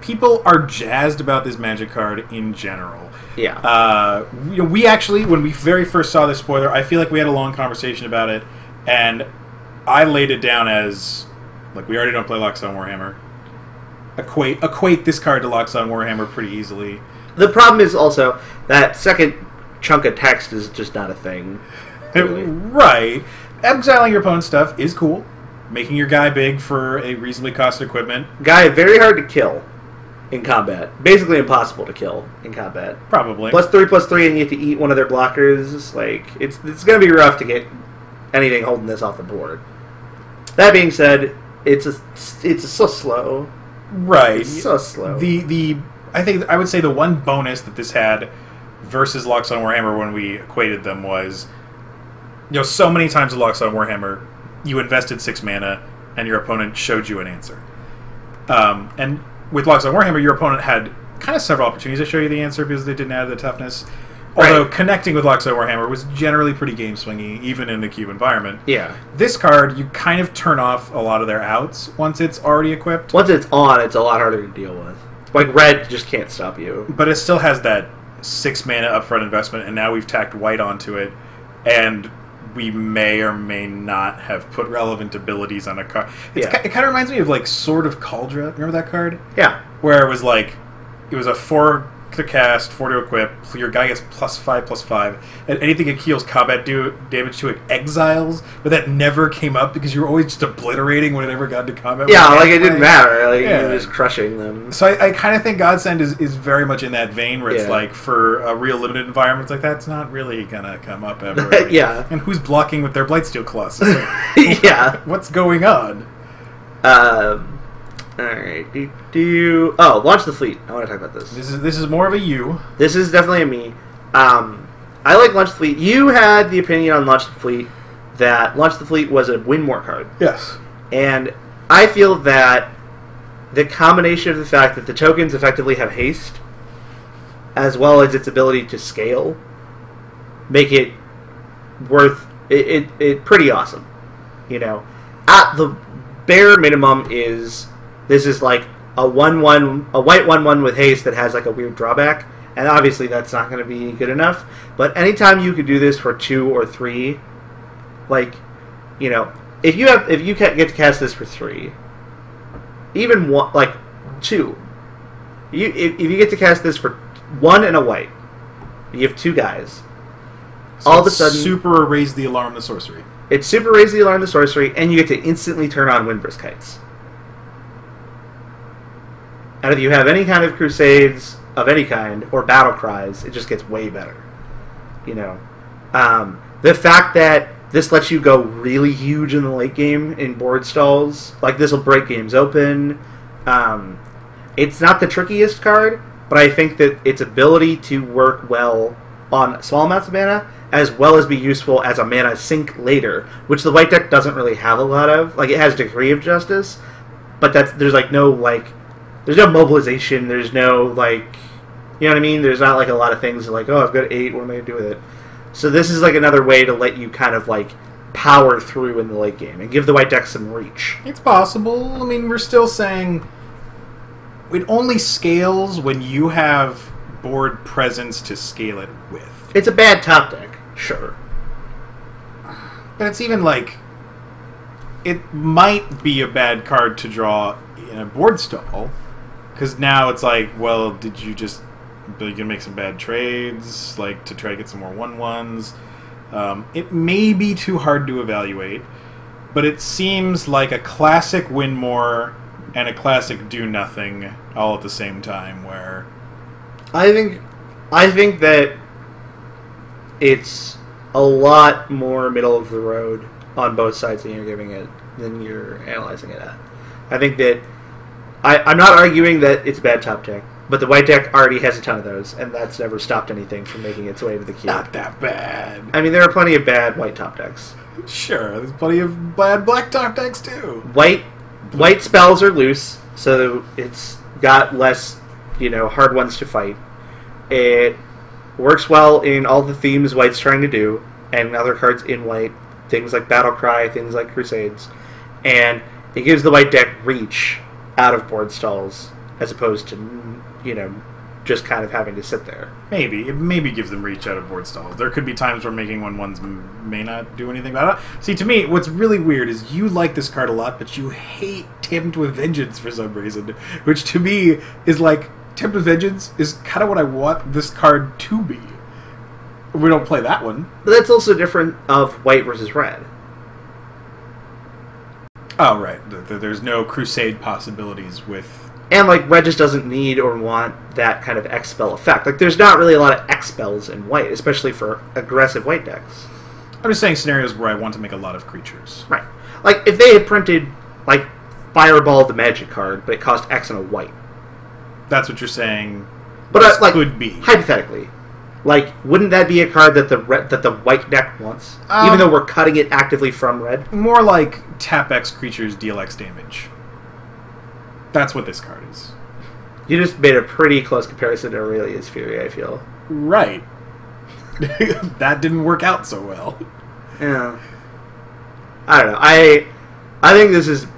People are jazzed about this Magic card in general. Yeah. We actually, when we very first saw this spoiler, I feel like we had a long conversation about it, and I laid it down as, like, we already don't play Lockstone Warhammer. Equate this card to Lockstone Warhammer pretty easily. The problem is also that second chunk of text is just not a thing. Really. Right. Exiling your opponent's stuff is cool. Making your guy big for a reasonably costed equipment. Guy very hard to kill in combat. Basically impossible to kill in combat. Probably. +3/+3, and you have to eat one of their blockers. Like, it's going to be rough to get anything holding this off the board. That being said, it's so slow. Right. It's so slow. I think I would say the one bonus that this had versus Lockstone Warhammer when we equated them was, so many times in Lockstone Warhammer, you invested 6 mana, and your opponent showed you an answer. And with Lockstone Warhammer, your opponent had kind of several opportunities to show you the answer because they didn't add the toughness. Although connecting with Lockstone Warhammer was generally pretty game swingy, even in the cube environment. Yeah. This card, you kind of turn off a lot of their outs once it's already equipped. Once it's on, it's a lot harder to deal with. Like, red just can't stop you. But it still has that 6 mana upfront investment, and now we've tacked white onto it, and we may or may not have put relevant abilities on a card. It kind of reminds me of, like, Sword of Kaldra. Remember that card? Yeah. Where it was like, it was a 4 to cast, 4 to equip, your guy gets +5/+5, and anything it heals combat damage to it exiles, but that never came up because you were always just obliterating when it ever got into combat. Yeah, like, it didn't matter. Like, you were just crushing them. So I kind of think Godsend is very much in that vein where it's like, for a real limited environment, it's like, that's not really gonna come up ever. Like, yeah. And who's blocking with their Blightsteel Colossus? Like, yeah. What's going on? Alright. Launch the Fleet. I want to talk about this. This is more of a you. This is definitely a me. I like Launch the Fleet. You had the opinion on Launch the Fleet that Launch the Fleet was a win more card. Yes. And I feel that the combination of the fact that the tokens effectively have haste, as well as its ability to scale, make it worth it pretty awesome. At the bare minimum this is like a 1/1, a white 1/1 with haste that has like a weird drawback, and obviously that's not going to be good enough. But anytime you could do this for 2 or 3, like, if you get to cast this for 3, even 1, like 2, if you get to cast this for 1 and a white, you have 2 guys. So all of a sudden, super raise the alarm the sorcery. It's super raise the alarm the sorcery, and you get to instantly turn on Windbrisk Heights. And if you have any kind of crusades of any kind, or battle cries, it just gets way better. The fact that this lets you go really huge in the late game in board stalls, like this will break games open. It's not the trickiest card, but I think that its ability to work well on small amounts of mana, as well as be useful as a mana sink later, which the white deck doesn't really have a lot of. Like, it has Decree of Justice, but there's no mobilization, there's no, like, you know what I mean? There's not, like, a lot of things like, oh, I've got 8, what am I going to do with it? So this is, like, another way to let you kind of, like, power through in the late game and give the white deck some reach. It's possible. I mean, we're still saying it only scales when you have board presence to scale it with. It's a bad top deck, sure. But it's even, like, it might be a bad card to draw in a board stall, because now it's like, well, are you gonna make some bad trades, like, to try to get some more 1/1s? It may be too hard to evaluate, but it seems like a classic win more and a classic do nothing all at the same time. Where I think that it's a lot more middle of the road on both sides than you're analyzing it at. I think that I'm not arguing that it's a bad top deck, but the white deck already has a ton of those, and that's never stopped anything from making its way to the cube. not that bad. I mean, there are plenty of bad white top decks. Sure, there's plenty of bad black top decks too. White spells are loose, so it's got less, hard ones to fight. It works well in all the themes White's trying to do, and other cards in White, things like Battle Cry, things like Crusades, and it gives the White deck reach out of board stalls, as opposed to, just kind of having to sit there. It maybe gives them reach out of board stalls. There could be times where making ones may not do anything about it. See, to me, what's really weird is you like this card a lot, but you hate Tempt with Vengeance for some reason, which to me is like, Tempt with Vengeance is kind of what I want this card to be. We don't play that one. But that's also different of white versus red. Oh, right. There's no Crusade possibilities with... And, red just doesn't need or want that kind of X-Spell effect. There's not really a lot of X-Spells in white, especially for aggressive white decks. I'm just saying scenarios where I want to make a lot of creatures. Right. If they had printed, Fireball the Magic card, but it cost X and a white. That's what you're saying. But this could be. Hypothetically. Wouldn't that be a card that the white deck wants? Even though we're cutting it actively from red? More like tap X creatures, deal X damage. That's what this card is. You just made a pretty close comparison to Aurelia's Fury, I feel. Right. That didn't work out so well. Yeah. I don't know. I think this is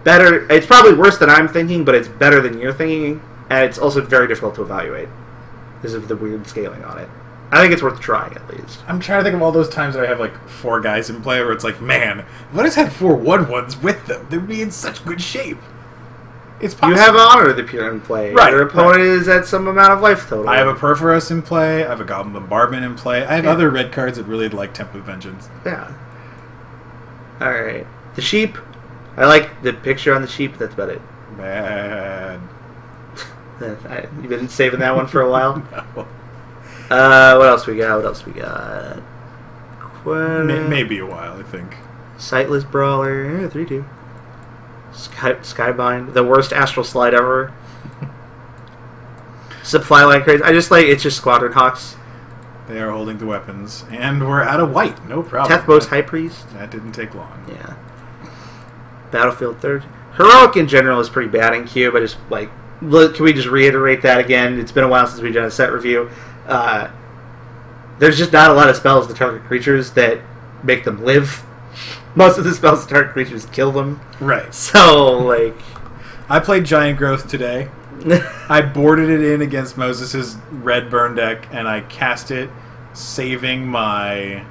better. It's probably worse than I'm thinking, but it's better than you're thinking, and it's also very difficult to evaluate because of the weird scaling on it. I think it's worth trying, at least. I'm trying to think of all those times that I have, 4 guys in play where it's like, man, if I just had 4 1/1s with them, they would be in such good shape. It's possible. You have Honor of the Pure in play. Right. Your opponent is at some amount of life total. I have a Perforos in play. I have a Goblin Bombardment in play. I have other red cards that really like Tempt with Vengeance. Yeah. Alright. The sheep. I like the picture on the sheep. That's about it. Bad. You've been saving that one for a while? No. What else we got? Maybe a while, I think. Sightless Brawler. 3/2. Skybind. The worst Astral Slide ever. Supply line craze. I just it's just Squadron Hawks. They are holding the weapons. And we're out of white. No problem. Tethbos High Priest. That didn't take long. Yeah. Battlefield 3rd. Heroic in general is pretty bad in cube. I just, can we just reiterate that again? It's been a while since we've done a set review. There's just not a lot of spells to target creatures that make them live. Most of the spells to target creatures kill them. Right. So, I played Giant Growth today. I boarded it in against Moses' red burn deck, and I cast it, saving my...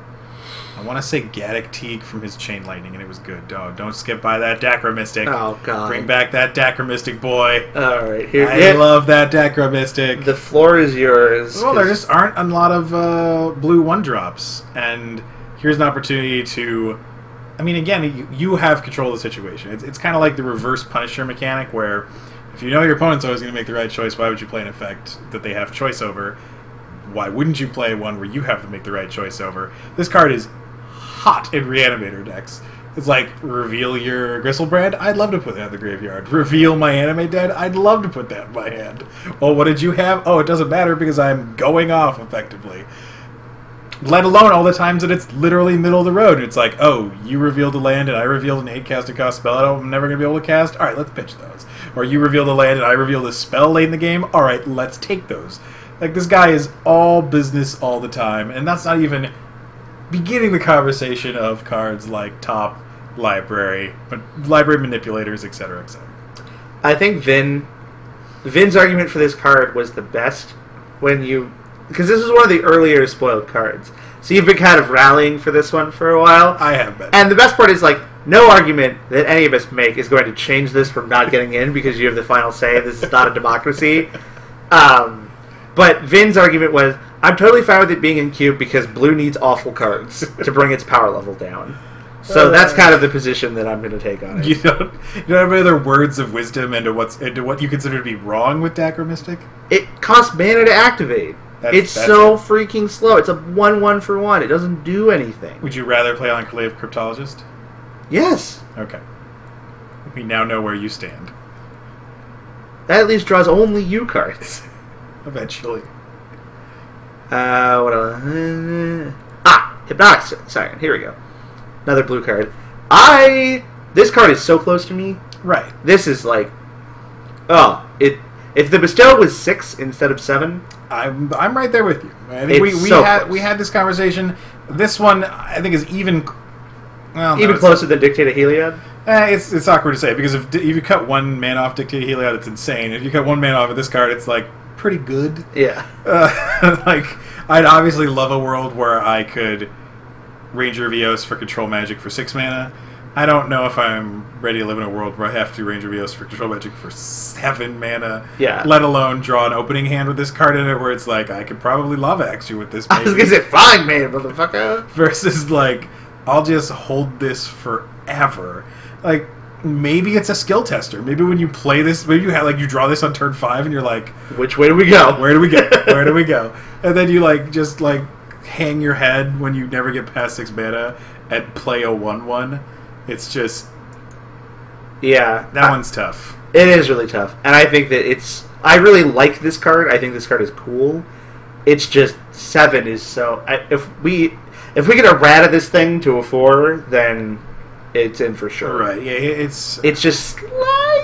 I want to say Gaddock Teague from his Chain Lightning, and it was good. Don't skip by that Dacra Mystic. Oh, God. Bring back that Dacra Mystic, boy. Alright, here. I love that Dacra Mystic. The floor is yours. Well, there just aren't a lot of blue 1-drops, and here's an opportunity to... I mean, again, you have control of the situation. It's kind of like the reverse Punisher mechanic, where if you know your opponent's always going to make the right choice, why would you play an effect that they have choice over? Why wouldn't you play one where you have to make the right choice over? This card is hot in Reanimator decks. It's like, reveal your Gristlebrand? I'd love to put that in the graveyard. Reveal my Animate Dead? I'd love to put that in my hand. Well, what did you have? Oh, it doesn't matter because I'm going off, effectively. Let alone all the times that it's literally middle of the road. It's like, oh, you revealed a land and I revealed an 8-casting cost spell I'm never going to be able to cast? Alright, let's pitch those. Or you revealed a land and I revealed a spell late in the game? Alright, let's take those. This guy is all business all the time, and that's not even beginning the conversation of cards like Top, Library, but Library Manipulators, etc., etc. I think Vin's argument for this card was the best when you... Because this is one of the earlier spoiled cards. So you've been kind of rallying for this one for a while. I have been. And the best part is, no argument that any of us make is going to change this from not getting in because you have the final say. This is not a democracy. But Vin's argument was, I'm totally fine with it being in cube because blue needs awful cards to bring its power level down. So that's kind of the position that I'm going to take on it. You don't have any other words of wisdom into what you consider to be wrong with Dacro Mystic? It costs mana to activate. It's so freaking slow. It's a 1/1 for 1. It doesn't do anything. Would you rather play on Clave Cryptologist? Yes. Okay. We now know where you stand. That at least draws only you cards. Eventually. What else? Hypnotic Siren. Here we go. Another blue card. This card is so close to me. Right. This is like... If the Bestow was 6 instead of 7... I'm right there with you. I think we had this conversation. This one, I think, is even... Well, even closer than Dictator Heliod? It's awkward to say, because if you cut 1 mana off Dictator Heliod, it's insane. If you cut 1 mana off of this card, it's, like, pretty good. Yeah. Like, I'd obviously love a world where I could Ranger Vios for Control Magic for 6 mana. I don't know if I'm ready to live in a world where I have to Ranger Vios for Control Magic for 7 mana. Yeah. Let alone draw an opening hand with this card in it, where it's like, I could probably Lava Axe you with this. Maybe. I was going to say, fine, man, motherfucker. Versus, like, I'll just hold this forever. Like, maybe it's a skill tester. Maybe when you play this, maybe you draw this on turn 5 and you're like, which way do we go? Where do we go? Where do we go? And then you just hang your head when you never get past 6 mana and play a 1/1. It's just... Yeah. That one's tough. It is really tough. And I think that I really like this card. I think this card is cool. It's just 7 is so... If we get a rat of this thing to a 4, then it's in for sure. Right. Yeah, it's just slightly...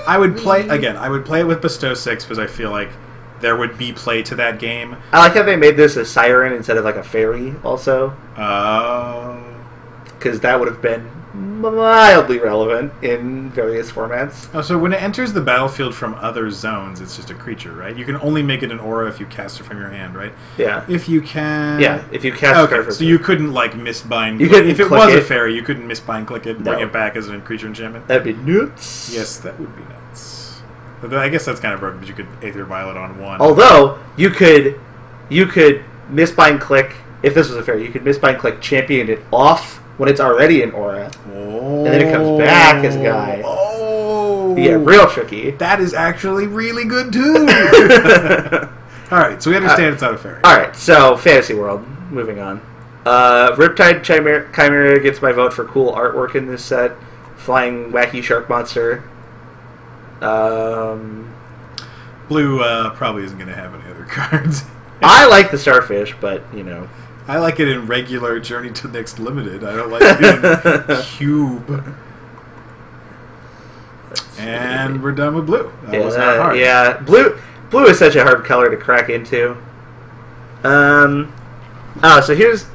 I would play it with Bestow 6 because I feel like there would be play to that game. I like how they made this a siren instead of like a fairy also. Oh. Because that would have been mildly relevant in various formats. Oh, so when it enters the battlefield from other zones, it's just a creature, right? You can only make it an aura if you cast it from your hand, right? Yeah. If you can... Yeah, if you cast it from... So you couldn't, misbind... If it was a fairy, you couldn't misbind click it and bring it back as a creature enchantment? That'd be nuts. Yes, that would be nuts. But I guess that's kind of broken, because you could Aether Violet on 1. Although, you could misbind click... If this was a fairy, you could misbind click, champion it off when it's already an aura. Oh. And then it comes back as a guy. Oh. Yeah, real tricky. That is actually really good, too. Alright, so we understand it's not a fairy. Alright, so Fantasy World. Moving on. Riptide Chimera gets my vote for cool artwork in this set. Flying wacky shark monster. Blue probably isn't going to have any other cards. I like the starfish, but, I like it in regular Journey to Next Limited. I don't like it in Cube. And we're done with blue. That was not hard. Yeah, blue is such a hard color to crack into. So here's...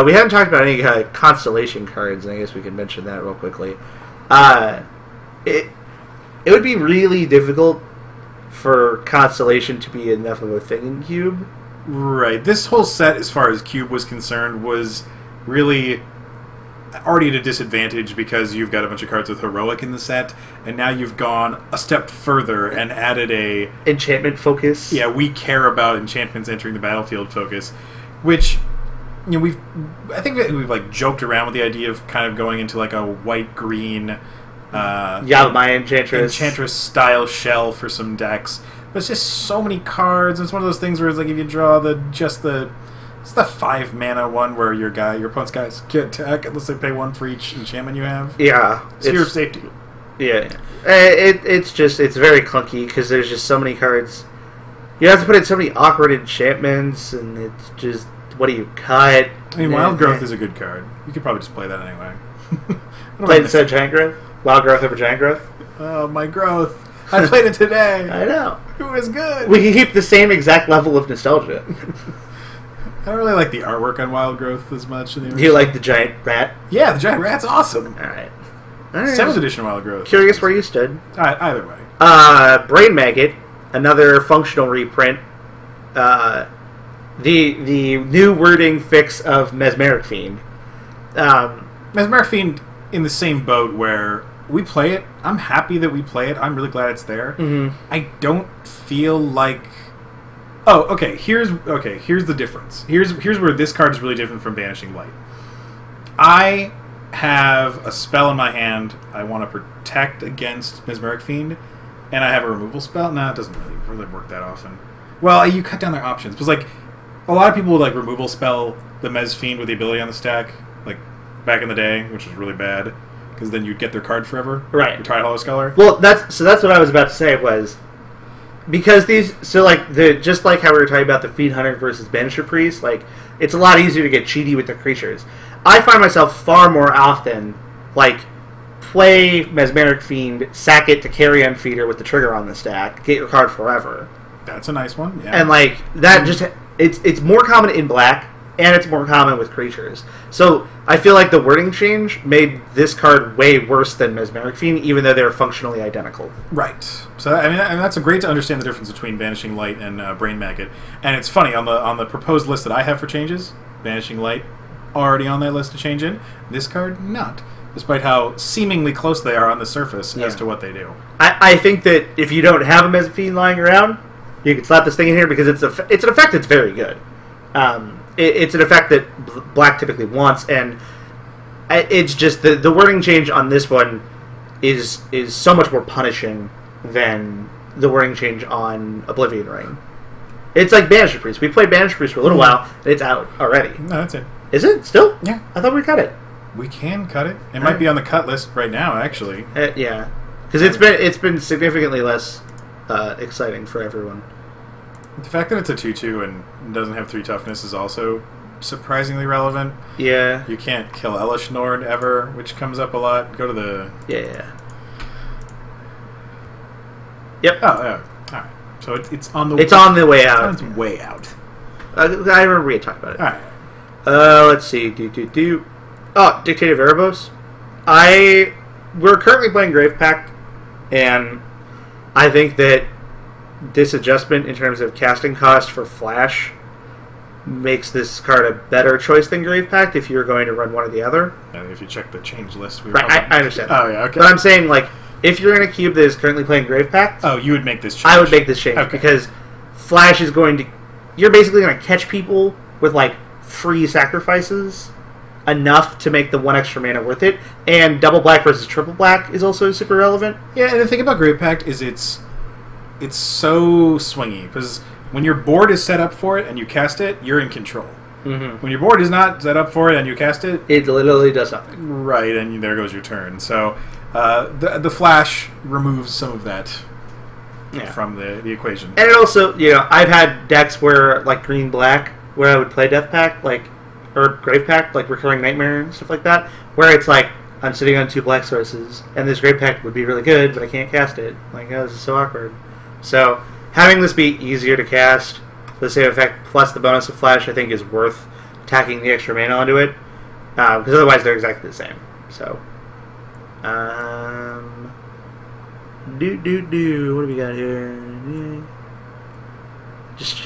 we haven't talked about any constellation cards, and I guess we can mention that real quickly. It would be really difficult for Constellation to be enough of a thing in Cube. Right. This whole set, as far as Cube was concerned, was really already at a disadvantage because you've got a bunch of cards with Heroic in the set, and now you've gone a step further and added a... Enchantment focus. Yeah, we care about enchantments entering the battlefield focus, which... I think that we've joked around with the idea of kind of going into a white-green... Yavimaya Enchantress style shell for some decks. But it's just so many cards. It's one of those things where it's if you draw it's the 5 mana one where your opponent's guys can't attack unless they pay 1 for each enchantment you have. Yeah. Sphere of Safety. Yeah. It's very clunky because there's just so many cards. You have to put in so many awkward enchantments, and it's just, what do you cut? I mean, Wild Growth is a good card. You could probably just play that anyway. Play it instead of Giant Growth? Wild Growth over Giant Growth? Oh, my growth. I played it today. I know. It was good. We can keep the same exact level of nostalgia. I don't really like the artwork on Wild Growth as much. Do you like the giant rat? Yeah, the giant rat's awesome. Alright. 7th edition Wild Growth. Curious where you stood. Either way. Brain Maggot, another functional reprint. The new wording fix of Mesmeric Fiend. Mesmeric Fiend in the same boat where we play it. I'm happy that we play it. I'm really glad it's there. Mm-hmm. I don't feel like... Oh, okay. Here's the difference. Here's where this card is really different from Banishing Light. I have a spell in my hand. I want to protect against Mesmeric Fiend, and I have a removal spell. No, it doesn't really work that often. Well, you cut down their options. Because, like, a lot of people would, like, removal spell the Mes Fiend with the ability on the stack, like, back in the day, which was really bad. Because then you'd get their card forever. Right. Your Tide Hollow Scholar. Well, that's what I was about to say was... Because these... So, like, just like how we were talking about the Fiend Hunter versus Banisher Priest, like, it's a lot easier to get cheaty with the creatures. I find myself far more often, like, play Mesmeric Fiend, sack it to Carrion Feeder with the trigger on the stack, get your card forever. That's a nice one, yeah. And, like, that just... It's more common in black, and it's more common with creatures. So, I feel like the wording change made this card way worse than Mesmeric Fiend, even though they're functionally identical. Right. So, I mean, that's great to understand the difference between Banishing Light and Brain Maggot. And it's funny, on the proposed list that I have for changes, Banishing Light already on that list to change in, this card not. Despite how seemingly close they are on the surface as to what they do. I think that if you don't have a Mes Fiend lying around, you can slap this thing in here because it's an effect that's very good. It's an effect that black typically wants, and it's just the wording change on this one is so much more punishing than the wording change on Oblivion Ring. It's like Banisher Priest. We played Banisher Priest for a little while, and it's out already. No, that's it. Is it still? Yeah. I thought we cut it. We can cut it. It might be on the cut list right now, actually. Yeah, because it's been significantly less exciting for everyone. The fact that it's a 2/2 and doesn't have 3 toughness is also surprisingly relevant. Yeah. You can't kill Elish Nord ever, which comes up a lot. Go to the... Yeah. Yep. Oh, yeah. All right. So it's on the... It's on the way out. It's way out. I remember we had talked about it. All right. Let's see. Oh, Dictative Erebos. We're currently playing Grave Pact, and I think that this adjustment in terms of casting cost for Flash makes this card a better choice than Grave Pact if you're going to run one or the other. If you check the change list, we right, I understand. Oh, yeah, okay. But I'm saying, like, if you're in a cube that is currently playing Grave Pact... Oh, you would make this change. I would make this change, because Flash is going to... You're basically going to catch people with, like, free sacrifices enough to make the 1 extra mana worth it, and double black versus triple black is also super relevant. Yeah, and the thing about Grave Pact is it's so swingy, because when your board is set up for it and you cast it, you're in control. Mm-hmm. When your board is not set up for it and you cast it... It literally does nothing. Right, and there goes your turn. So the Flash removes some of that from the equation. And it also, I've had decks where, like, green-black, where I would play Death Pact, like, or Grave Pact, like Recurring Nightmare and stuff like that, where it's like, I'm sitting on 2 black sources, and this Grave Pact would be really good, but I can't cast it. Like, this is so awkward. So, having this be easier to cast, for the same effect, plus the bonus of Flash, I think is worth tacking the extra mana onto it, because otherwise they're exactly the same. So, what do we got here? Just,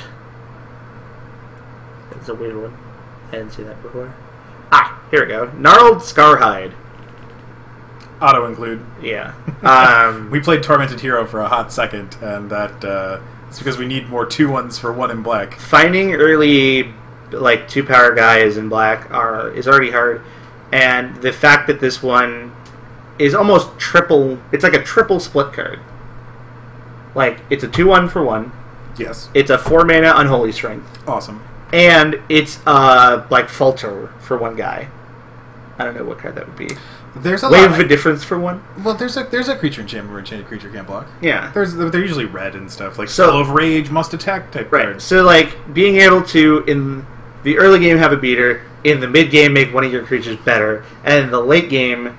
that's a weird one. I didn't see that before. Here we go. Gnarled Scarhide. Auto include. Yeah. We played Tormented Hero for a hot second, and that it's because we need more 2/1s for 1 in black. Finding early, like, 2-power guys in black is already hard, and the fact that this one is almost triple... It's like a triple split card. Like, it's a 2/1 for 1. Yes. It's a 4-mana Unholy Strength. Awesome. And it's, like, Falter for 1 guy. I don't know what card that would be. There's a Wave of Indifference for 1? Well, there's a creature enchantment where enchanted creature can't block. Yeah. They're usually red and stuff, like Soul of Rage, must attack type cards. So, like, being able to, in the early game, have a beater, in the mid game, make one of your creatures better, and in the late game,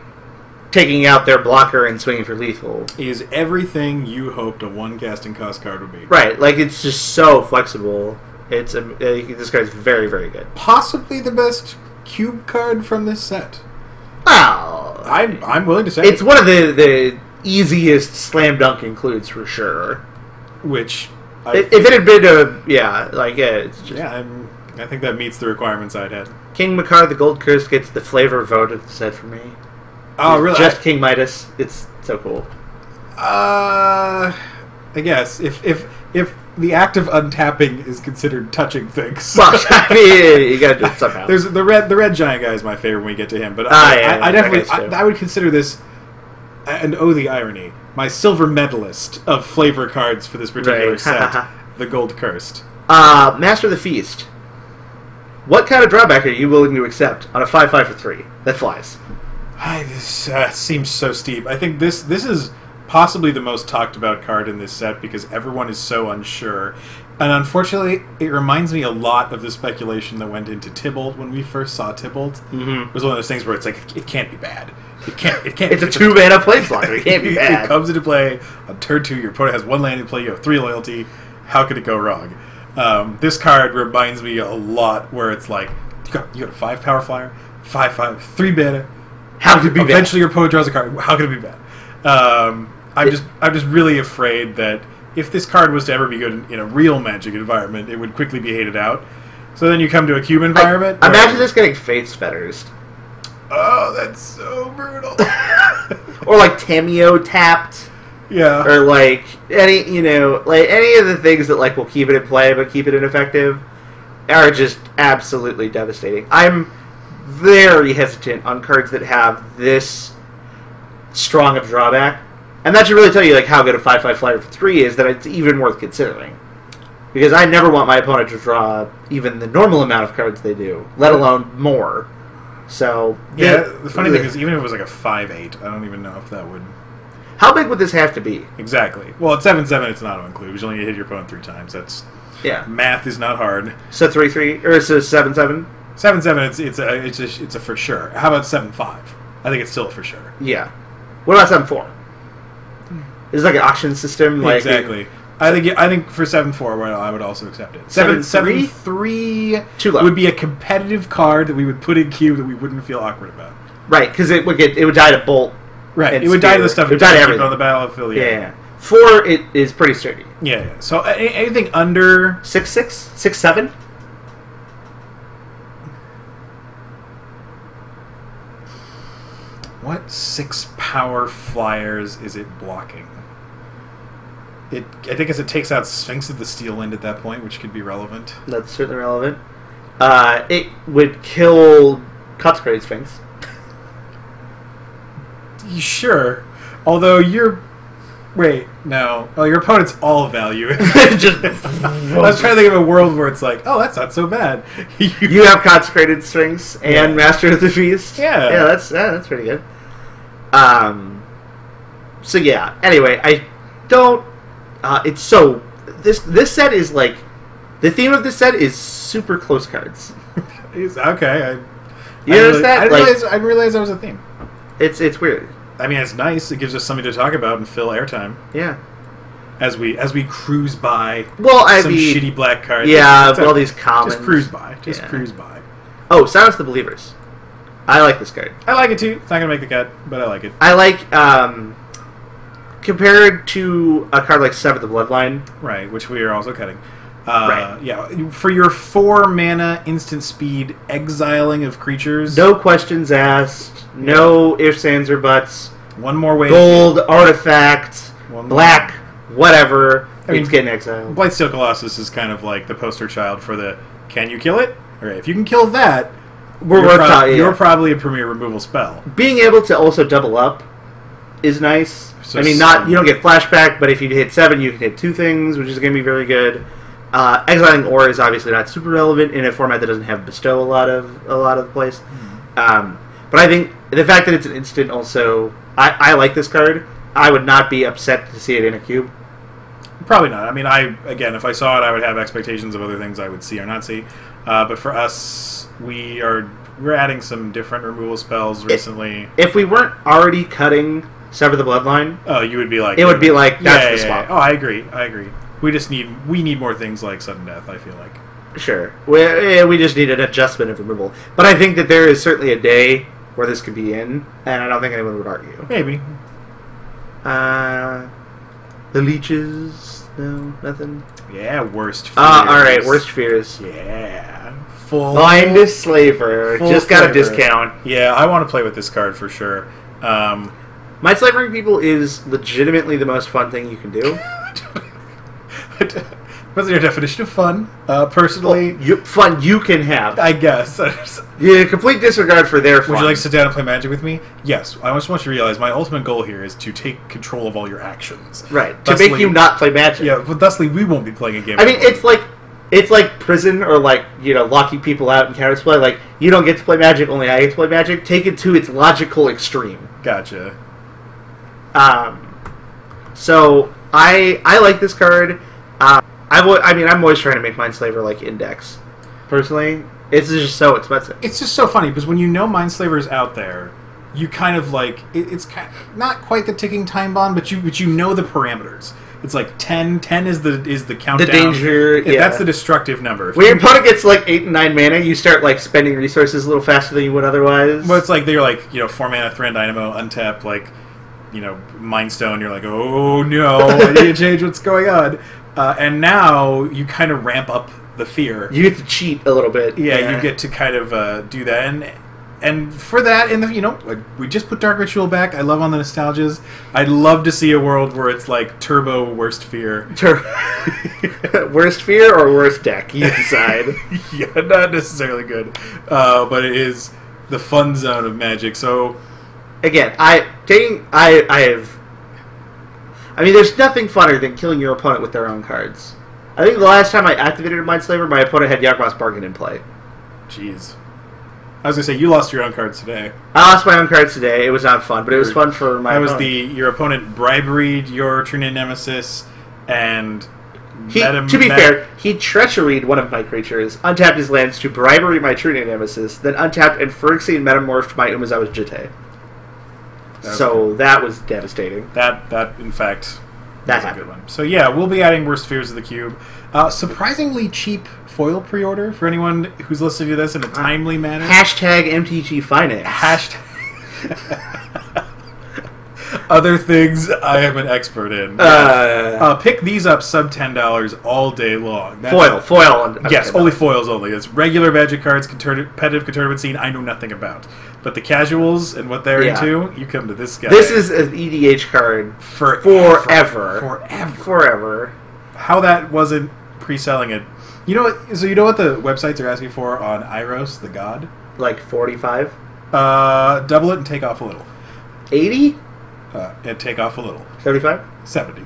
taking out their blocker and swinging for lethal. Is everything you hoped a 1 casting cost card would be. Right, like, it's just so flexible. This card's very, very good. Possibly the best cube card from this set. Well, I'm willing to say it's one of the easiest slam dunk includes for sure. Which, if it had been it's just... Yeah, I think that meets the requirements I'd had. King Makar the Gold Curse gets the flavor vote of the set for me. Oh, really? Just King Midas. It's so cool. I guess if the act of untapping is considered touching things. Well, I mean, you gotta do it somehow. There's the red giant guy is my favorite when we get to him, but I definitely I would consider this, and oh the irony, my silver medalist of flavor cards for this particular set, the Gold Cursed. Master of the Feast. What kind of drawback are you willing to accept on a 5/5 for 3 that flies? This seems so steep. I think this is possibly the most talked about card in this set because everyone is so unsure. And unfortunately, it reminds me a lot of the speculation that went into Tybalt when we first saw Tybalt. It was one of those things where it's like, it can't be bad. It can't. It's a 2-mana planeswalker. It can't be bad. It comes into play on turn 2. Your opponent has 1 land in play. You have 3 loyalty. How could it go wrong? This card reminds me a lot where it's like, you got a 5 power flyer, 5/5, 3 mana. How could it be bad? Eventually your opponent draws a card. How could it be bad? I'm just really afraid that if this card was to ever be good in a real Magic environment, it would quickly be hated out. So then you come to a cube environment. Imagine this getting Fates Fetters. Oh, that's so brutal. Or like Tameo tapped. Yeah. Or like any of the things that like will keep it in play but keep it ineffective are just absolutely devastating. I'm very hesitant on cards that have this strong of drawback. And that should really tell you like how good a 5/5 flyer for 3 is, that it's even worth considering. Because I never want my opponent to draw even the normal amount of cards they do, let alone more. So yeah, the funny thing is, even if it was like a 5/8, I don't even know if that would. How big would this have to be? Exactly. Well, at 7/7, it's not to include. You only hit your opponent 3 times. That's math is not hard. So 3/3 or it's a 7/7. 7/7, it's a for sure. How about 7/5? I think it's still a for sure. Yeah. What about 7/4? Is it like an auction system? Like exactly. I think for 7/4, I would also accept it. 7/3 would be a competitive card that we would put in queue that we wouldn't feel awkward about. Right, because it would die to bolt. Right, it would die to the stuff. It would die to everything on the battlefield. Yeah. 4, it is pretty sturdy. Yeah. So anything under 6/6, 6/7. What 6 power flyers is it blocking? I think as it takes out Sphinx of the Steel Wind at that point, which could be relevant. That's certainly relevant. It would kill Consecrated Sphinx. Sure. Although your opponent's all value. Just I was trying to think of a world where it's like, oh, that's not so bad. You have Consecrated Sphinx and Master of the Feast. Yeah, that's pretty good. So yeah. Anyway, I don't. It's so this set is like the theme of this set is super close cards. Okay, you notice that? I didn't realize that was a theme. It's weird. I mean, it's nice. It gives us something to talk about and fill airtime. Yeah. As we cruise by some shitty black cards. Yeah, all these commons. Just cruise by. Cruise by. Oh, Silence the Believers. I like this card. I like it too. It's not going to make the cut, but I like it. I like, compared to a card like Sever the Bloodline. Right, which we are also cutting. Right. Yeah, for your 4 mana instant speed exiling of creatures. No questions asked. No ifs, ands, or buts. One more way. Gold, artifact, black, whatever. It's getting exiled. Blightsteel Colossus is kind of like the poster child for the can you kill it? Alright, if you can kill that, you're probably a premier removal spell. Being able to also double up is nice. So you don't get flashback, but if you hit 7, you can hit 2 things, which is going to be very good. Exiling Aura is obviously not super relevant in a format that doesn't have bestow a lot of the place. But I think the fact that it's an instant also, I like this card. I would not be upset to see it in a cube. Probably not. I mean, if I saw it, I would have expectations of other things I would see or not see. But for us, we're adding some different removal spells recently. If we weren't already cutting Sever the Bloodline, you would be like, it would be like that's the swap. Oh, I agree. We need more things like sudden death, I feel like. Sure. We just need an adjustment of removal. But I think that there is certainly a day where this could be in, and I don't think anyone would argue. Maybe. The Leeches? No, nothing? Yeah, Worst Fears. Alright, Worst Fears. Yeah. Blind Slaver. Just got a discount. Yeah, I want to play with this card for sure. Mind Slavering people is legitimately the most fun thing you can do. What's your definition of fun? Personally, fun you can have. I guess. Yeah, complete disregard for their fun. Would you like to sit down and play Magic with me? Yes. I just want you to realize my ultimate goal here is to take control of all your actions. Right. Thusly, to make you not play Magic. Yeah, but thusly we won't be playing a game. I mean, it's like prison or like, locking people out in counterplay. Like, you don't get to play Magic, only I get to play Magic. Take it to its logical extreme. Gotcha. So I like this card. I'm always trying to make Mindslaver like Index. Personally, it's just so expensive. It's just so funny because when you know Mindslaver is out there, you kind of like it's not quite the ticking time bomb, but you know the parameters. It's like 10. 10 is the countdown. The danger. Yeah. That's the destructive number. When your opponent gets like 8 and 9 mana, you start like spending resources a little faster than you would otherwise. Well, it's like they're like 4 mana Thran Dynamo untap like Mind Stone. You're like, oh no, I need to change what's going on. And now you kind of ramp up the fear. You get to cheat a little bit. Yeah, you get to kind of do that. And for that, we just put Dark Ritual back. I love on the nostalgias. I'd love to see a world where it's like Turbo Worst Fear. Worst Fear or Worst Deck? You decide. Yeah, not necessarily good. But it is the fun zone of Magic. So, again, there's nothing funner than killing your opponent with their own cards. I think the last time I activated a Mindslaver, my opponent had Yawgmoth's Bargain in play. Jeez. I was going to say, you lost your own cards today. I lost my own cards today. It was not fun, but it was fun for my opponent. Your opponent briberied your Trina Nemesis, and... to be fair, he treacheried one of my creatures, untapped his lands to bribery my Trina Nemesis, then untapped and Phyrexian metamorphed my Umezawa's Jitte. So that was devastating. That in fact, that's a good one. So yeah, we'll be adding Worst Fears of the Cube. Surprisingly cheap foil pre-order for anyone who's listening to this in a timely manner. Hashtag MTG Finance. Hashtag other things I am an expert in. Pick these up sub $10 all day long. That's foil. Yes, only foils only. It's regular Magic cards, competitive tournament scene I know nothing about. But the casuals and what they're into, you come to this guy. This is an EDH card forever. How that wasn't pre-selling it. You know what? So you know what the websites are asking for on Iros, the god? Like 45? Double it and take off a little. 80? And take off a little. 75? 70.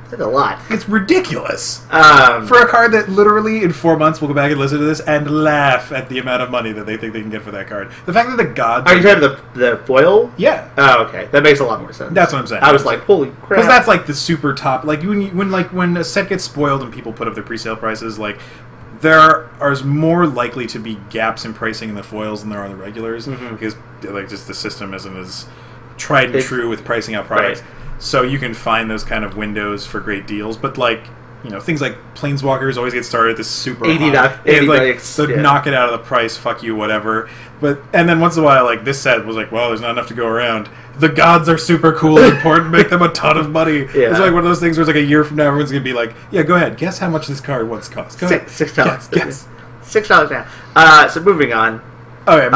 That's a lot. It's ridiculous. For a card that literally in 4 months will go back and listen to this and laugh at the amount of money that they think they can get for that card. The fact that the gods... Are you talking the foil? Yeah. Oh, okay. That makes a lot more sense. That's what I'm saying. I was like, holy crap. Because that's like the super top... Like when a set gets spoiled and people put up their pre-sale prices, like... There are more likely to be gaps in pricing in the foils than there are in the regulars. Mm-hmm. Because like just the system isn't as tried and true with pricing out products. Right. So you can find those kind of windows for great deals, but things like Planeswalkers always get started at this super 80 bucks. Knock it out of the price, fuck you, whatever. And then once in a while, like this set was like, well, there's not enough to go around. The gods are super cool and important, make them a ton of money. Yeah. It's like one of those things where it's like a year from now, everyone's gonna be like, yeah, go ahead, guess how much this card once cost. Go ahead. $6. Guess. $6 now. So moving on. Okay,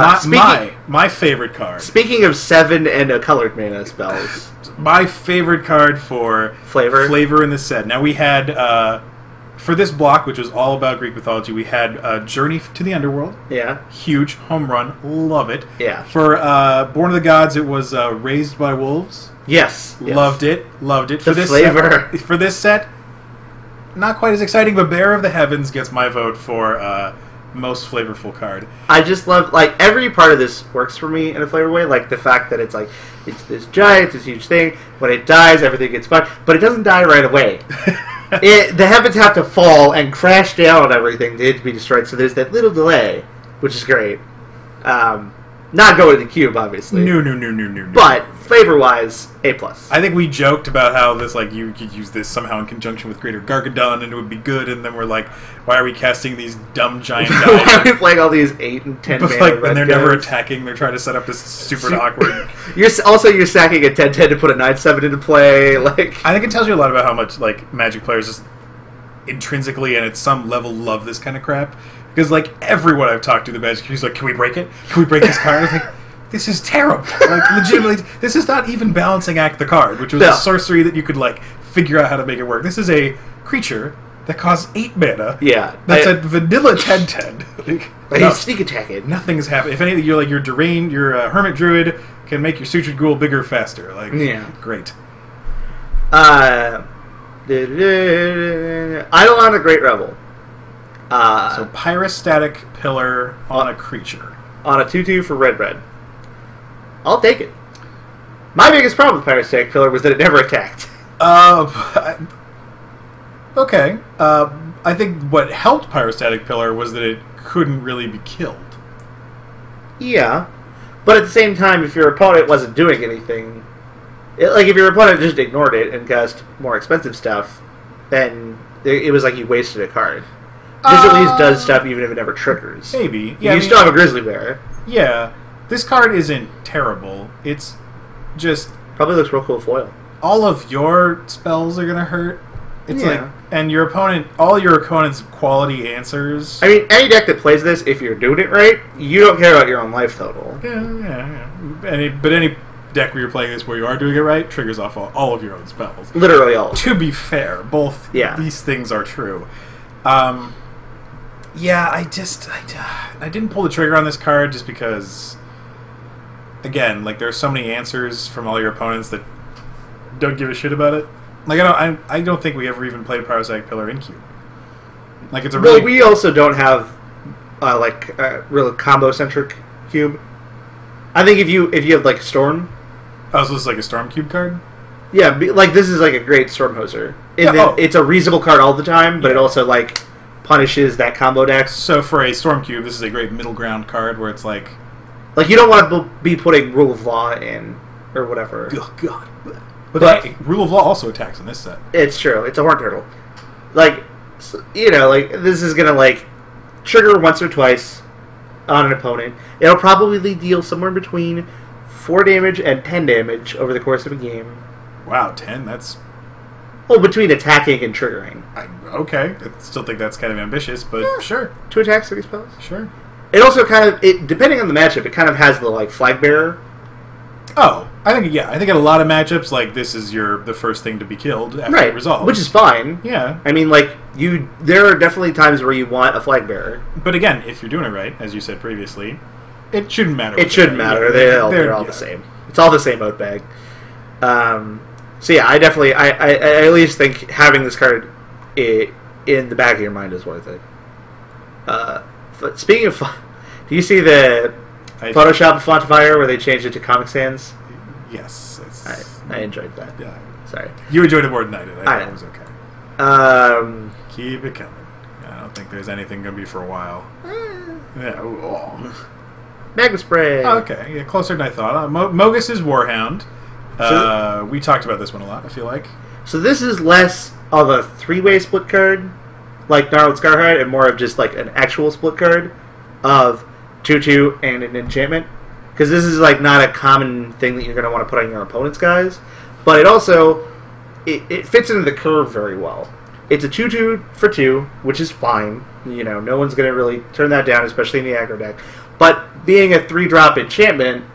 my favorite card. Speaking of 7 and a colored mana spells. My favorite card for flavor in the set. Now we had, for this block, which was all about Greek mythology, we had Journey to the Underworld. Yeah. Huge. Home run. Love it. Yeah. For Born of the Gods, it was Raised by Wolves. Yes. Loved it. For this flavor. For this set, not quite as exciting, but Bearer of the Heavens gets my vote for... most flavorful card. I just love, every part of this works for me in a flavor way. Like, the fact that it's this giant, this huge thing. When it dies, everything gets fucked. But it doesn't die right away. The heavens have to fall and crash down on everything to be destroyed. So there's that little delay, which is great. Not going to the cube, obviously. No. But flavor-wise, A+. I think we joked about how this, you could use this somehow in conjunction with Greater Gargadon and it would be good, and then we're like, why are we casting these dumb giant guys? Why are we playing all these 8 and 10 mana and they're never attacking, they're trying to set up this super awkward... You're stacking a 10-10 to put a 9-7 into play, I think it tells you a lot about how much, Magic players just intrinsically and at some level love this kind of crap. Because, everyone I've talked to, the Magic community is like, can we break it? Can we break this card? I was like, this is terrible. Legitimately, this is not even balancing act the card, which was a sorcery that you could, figure out how to make it work. This is a creature that costs 8 mana. Yeah. That's a vanilla 10/10. He's sneak attacking. Nothing's happening. If anything, you're like your deranged, your hermit druid can make your sutured ghoul bigger faster. Like, yeah, great. Eidolon, a Great Rebel. So pyrostatic pillar on a creature. On a 2/2 for red. I'll take it. My biggest problem with pyrostatic pillar was that it never attacked. Okay. I think what helped pyrostatic pillar was that it couldn't really be killed. Yeah, but at the same time, if your opponent wasn't doing anything, like if your opponent just ignored it and cast more expensive stuff, then it was like you wasted a card. This at least does stuff even if it never triggers. Maybe. Yeah, you still have a grizzly bear. Yeah. This card isn't terrible. It's just... Probably looks real cool foil. All of your spells are going to hurt. It's yeah. like... And your opponent... All your opponent's quality answers... I mean, any deck that plays this, if you're doing it right, you don't care about your own life total. Yeah. But any deck where you're playing this where you are doing it right triggers off all of your own spells. Literally all. To be fair, both these things are true. Yeah, I didn't pull the trigger on this card just because, again, like there's so many answers from all your opponents that don't give a shit about it. Like I don't think we ever even played Pyrostatic Pillar in Cube. Like it's a really... Well, we also don't have real combo centric cube. I think if you have like Storm. Oh, so this is like a Storm Cube card? Yeah, like this is like a great Storm Hoser. It's a reasonable card all the time, but it also like punishes that combo deck. So for a Storm Cube, this is a great middle ground card where it's like you don't want to be putting Rule of Law in or whatever. Oh God! But hey, Rule of Law also attacks in this set. It's true. It's a Horn Turtle. Like this is gonna like trigger once or twice on an opponent. It'll probably deal somewhere between 4 damage and 10 damage over the course of a game. Wow, 10? That's... Well, between attacking and triggering. Okay. I still think that's kind of ambitious, but sure. 2 attacks, 3 spells. Sure. It also kind of... depending on the matchup, it kind of has the, like, Flag Bearer. Oh, I think in a lot of matchups, like, this is the first thing to be killed after it resolves. Which is fine. Yeah. I mean, like, there are definitely times where you want a Flag Bearer. But again, if you're doing it right, as you said previously, it shouldn't matter. It shouldn't matter. They're all the same. It's all the same out bag. So yeah, I definitely, I at least think having this card in the back of your mind is worth it. But speaking of fun, do you see the Photoshop font fire where they changed it to Comic Sans? Yes. I enjoyed that. Yeah. Sorry. You enjoyed it more than I did. I thought it was okay. Keep it coming. I don't think there's anything going to be for a while. Yeah. Magma Spray. Oh, okay. Yeah, closer than I thought. Mogus is Warhound. We talked about this one a lot, I feel like. So this is less of a 3-way split card, like Gnarled Scarhide, and more of just like an actual split card of 2/2 and an enchantment. Because this is like not a common thing that you're going to want to put on your opponent's guys. But it also, it fits into the curve very well. It's a 2/2 for 2, which is fine. You know, no one's going to really turn that down, especially in the aggro deck. But being a 3-drop enchantment,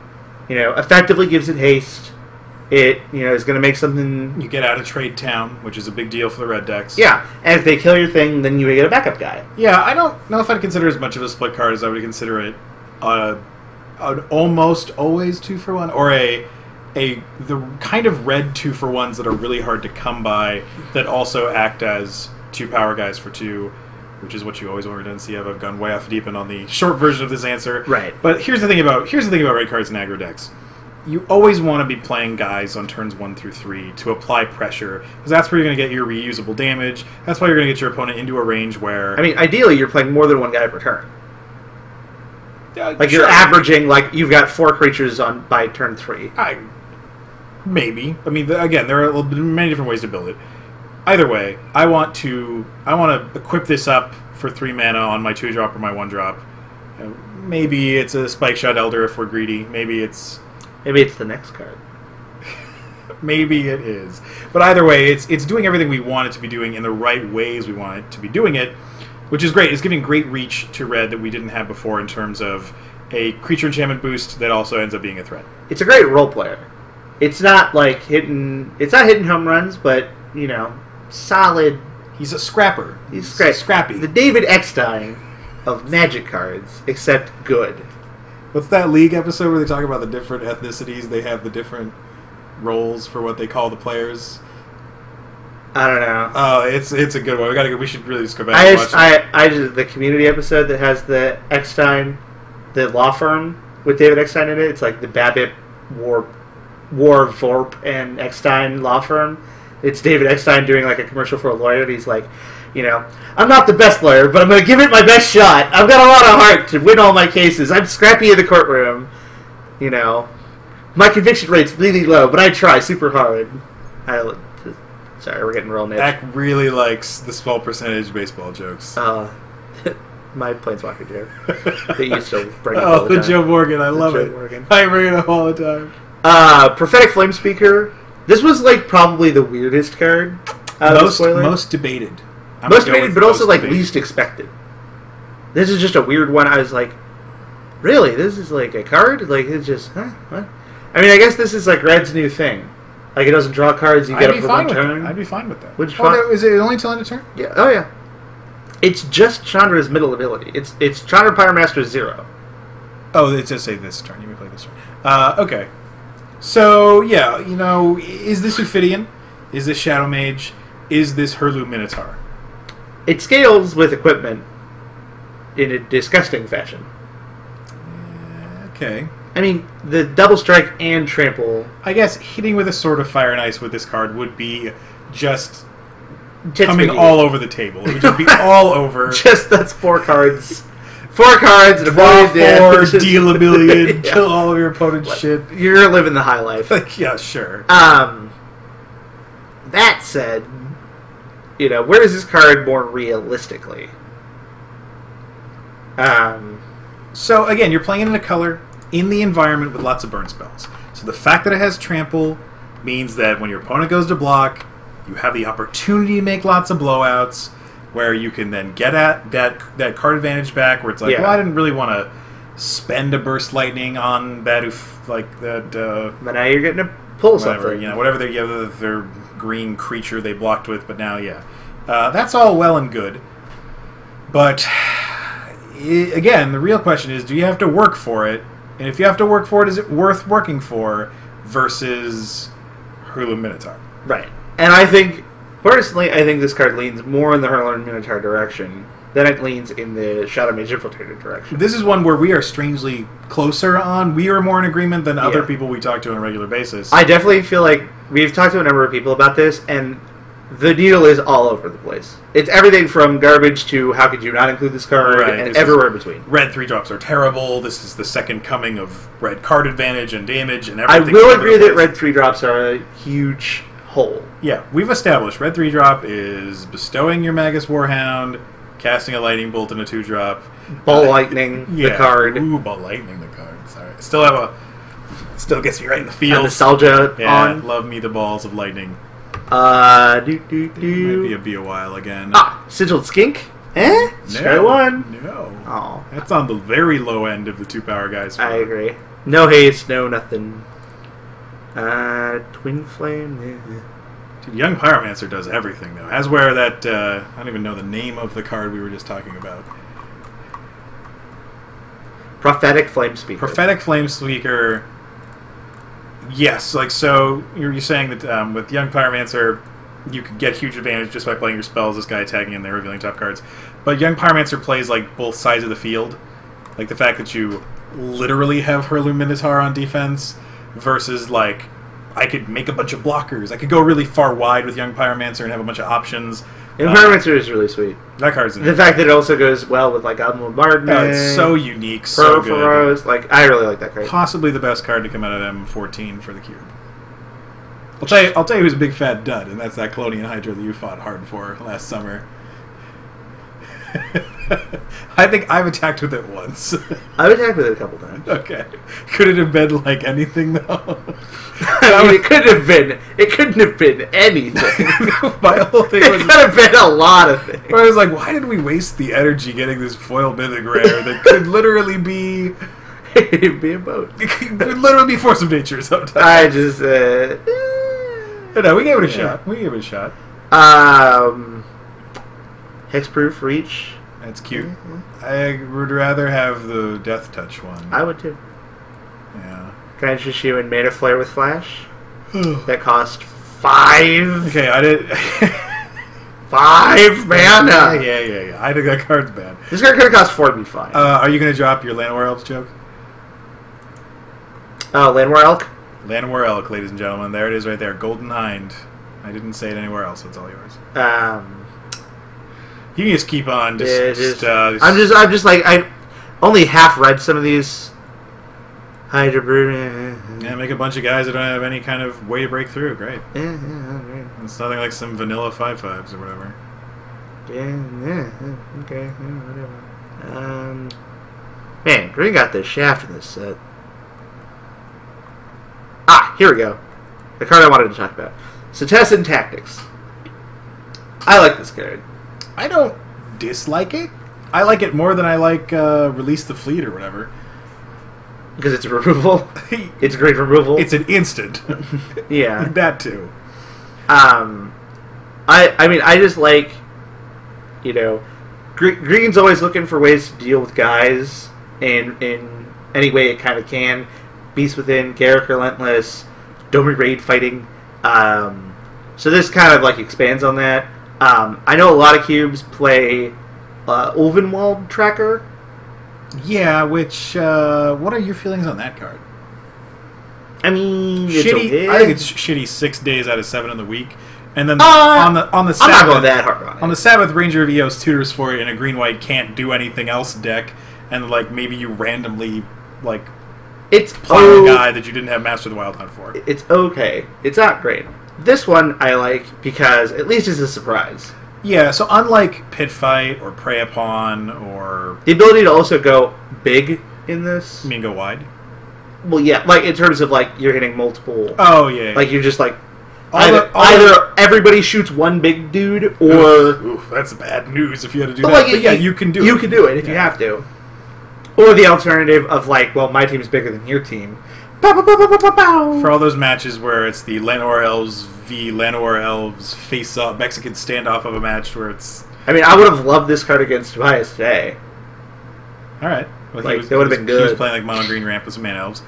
effectively gives it haste. It, is going to make something... You get out of Trade Town, which is a big deal for the red decks. Yeah, and if they kill your thing, then you get a backup guy. Yeah, I don't know if I'd consider it as much of a split card as I would consider it an almost always 2-for-1, or the kind of red 2-for-1s that are really hard to come by that also act as 2 power guys for 2, which is what you always want to see. I've gone way off deep end on the short version of this answer. Right. But here's the thing about red cards in aggro decks. You always want to be playing guys on turns 1 through 3 to apply pressure, because that's where you're going to get your reusable damage. That's why you're going to get your opponent into a range where... I mean, ideally, you're playing more than one guy per turn. You're averaging, you've got 4 creatures by turn 3. Maybe. I mean, again, there are many different ways to build it. Either way, I want to equip this up for 3 mana on my 2-drop or my 1-drop. Maybe it's a Spike Shot Elder if we're greedy. Maybe it's the next card. Maybe it is. But either way, it's doing everything we want it to be doing in the right ways we want it to be doing it, which is great. It's giving great reach to red that we didn't have before in terms of a creature enchantment boost that also ends up being a threat. It's a great role player. It's not hitting home runs, but solid. He's a scrapper. He's scrappy. The David Eckstein of Magic cards, except good. What's that League episode where they talk about the different ethnicities? They have the different roles for what they call the players. I don't know. Oh, it's a good one. We should really just go back and watch it. I just the Community episode that has the Eckstein, the law firm with David Eckstein in it. It's like the Babbitt, Vorp, and Eckstein law firm. It's David Eckstein doing like a commercial for a lawyer. And he's like, I'm not the best lawyer, but I'm going to give it my best shot. I've got a lot of heart to win all my cases. I'm scrappy in the courtroom. My conviction rate's really low, but I try super hard. Sorry, we're getting real niche. Eck really likes the small percentage baseball jokes. My Planeswalker joke. That used to bring up all the Joe Morgan. I love it. Morgan. I bring it up all the time. Prophetic Flame Speaker. This was like probably the weirdest card. Most debated. Most debated, but also like least expected. This is just a weird one. I was like, really? This is like a card? Like it's just what? I mean, I guess this is like Red's new thing. Like, it doesn't draw cards, you get it for one turn. I'd be fine with that. Is it only till end of turn? Yeah. Oh, yeah. It's just Chandra's middle ability. It's Chandra Pyromaster 0. Oh, it does say this turn. You may play this turn. Okay. So, yeah, is this Ophidian? Is this Shadow Mage? Is this Hurlu Minotaur? It scales with equipment in a disgusting fashion. Okay. I mean, the double strike and trample. I guess hitting with a Sword of Fire and Ice with this card would be just coming all over the table. It would just be all over. That's 4 cards. 4 cards and a million damage. 4, deal a million, kill all of your opponent's shit. You're living the high life. Yeah, sure. That said, where is this card more realistically? So, again, you're playing in a color in the environment with lots of burn spells. So the fact that it has trample means that when your opponent goes to block, you have the opportunity to make lots of blowouts, where you can then get at that card advantage back, where it's like, well, I didn't really want to spend a Burst Lightning on that, but now you're getting to pull something. Whatever their green creature they blocked with, but now, that's all well and good. But, again, the real question is, do you have to work for it? And if you have to work for it, is it worth working for versus Hurlu Minotaur? Right. And personally, I think this card leans more in the Hurlu Minotaur direction than it leans in the Shadow Mage Infiltrator direction. This is one where we are strangely closer on. We are more in agreement than other people we talk to on a regular basis. I definitely feel like we've talked to a number of people about this, and the needle is all over the place. It's everything from garbage to how could you not include this card, and everywhere in between. Red 3-drops are terrible. This is the second coming of red card advantage and damage and everything. I will agree that red 3-drops are a huge hole. Yeah, we've established red 3-drop is bestowing your Magus Warhound, casting a lightning bolt in a 2-drop. Ball lightning the card. Ooh, ball lightning the card. Sorry. Still gets me right in the field. Nostalgia on. Love me the balls of lightning. Might be a while again. Sigiled Skink? Try one. No. Oh. That's on the very low end of the 2-power guys. I agree. No haste, no nothing. Twin Flame. Dude, Young Pyromancer does everything, though. As where that, I don't even know the name of the card we were just talking about. Prophetic Flame Speaker. Prophetic Flame Speaker. Yes, so you're saying that with Young Pyromancer, you could get huge advantage just by playing your spells, this guy attacking and they're revealing top cards. But Young Pyromancer plays both sides of the field. Like the fact that you literally have Hurlu Minotaur on defense versus I could make a bunch of blockers. I could go really far wide with Young Pyromancer and have a bunch of options. Young Pyromancer is really sweet. That card's the fact that it also goes well with Goblin Bombardment. It's so unique, so good. I really like that card. Possibly the best card to come out of M14 for the cube. I'll tell you who's a big fat dud, and that's that Colonian Hydra that you fought hard for last summer. I think I've attacked with it once. I've attacked with it a couple times. Okay. Could it have been anything, though? It couldn't have been anything. My whole thing was... It could have been a lot of things. I was like, why did we waste the energy getting this foil mythic rare that could literally be... It'd be a boat. It could literally be Force of Nature sometimes. I just... No, we gave it a shot. Hexproof Reach. That's cute. I would rather have the Death Touch one. I would too. Yeah. Transfix you in Mana Flare with Flash. That cost 5. Okay, I did. 5 mana. Yeah. I think that card's bad. This card could have cost 4 to be fine. Are you going to drop your Llanowar Elk joke? Llanowar Elk? Llanowar Elk, ladies and gentlemen. There it is right there. Golden Hind. I didn't say it anywhere else. It's all yours. You can just keep on. I'm just like, I only half read some of these. Hydra Brood. Yeah, make a bunch of guys that don't have any kind of way to break through. Great. Yeah. It's nothing like some vanilla 5/5s or whatever. Okay, whatever. Man, Green got the shaft in this set. Here we go. The card I wanted to talk about. Cetessan Tactics. I like this card. I don't dislike it. I like it more than I like Release the Fleet or whatever. Because it's a removal. It's a great removal. It's an instant. Yeah. That too. I mean, I just like, Green's always looking for ways to deal with guys in any way it kind of can. Beast Within, Garruk Relentless, Domi Raid fighting. So this kind of like expands on that. I know a lot of cubes play Ulvenwald Tracker. Yeah, which what are your feelings on that card? I mean, shitty. It's okay. I think it's shitty 6 days out of 7 in the week, and then on the Sabbath, I'm not going that hard on it. On the Sabbath, Ranger of Eos tutors for it in a green-white can't do anything else deck, and like maybe you randomly like play a guy that you didn't have Master of the Wild Hunt for. It's okay. It's not great. This one I like because at least it's a surprise. Yeah, so unlike Pit Fight or Prey Upon or the ability to also go big in this. You mean go wide? Well, yeah, like in terms of like you're hitting multiple. Oh yeah. Like you're just like either everybody shoots one big dude or oof, that's bad news if you had to do that. But yeah, you can do it. You can do it if you have to. Or the alternative of like, well, my team's bigger than your team. For all those matches where it's the Llanowar Elves v Llanowar Elves face-up Mexican standoff of a match where it's... I mean, I would have loved this card against Tobias today. Alright. Well, that would have been good. He was playing like Mono Green Ramp with some Man Elves.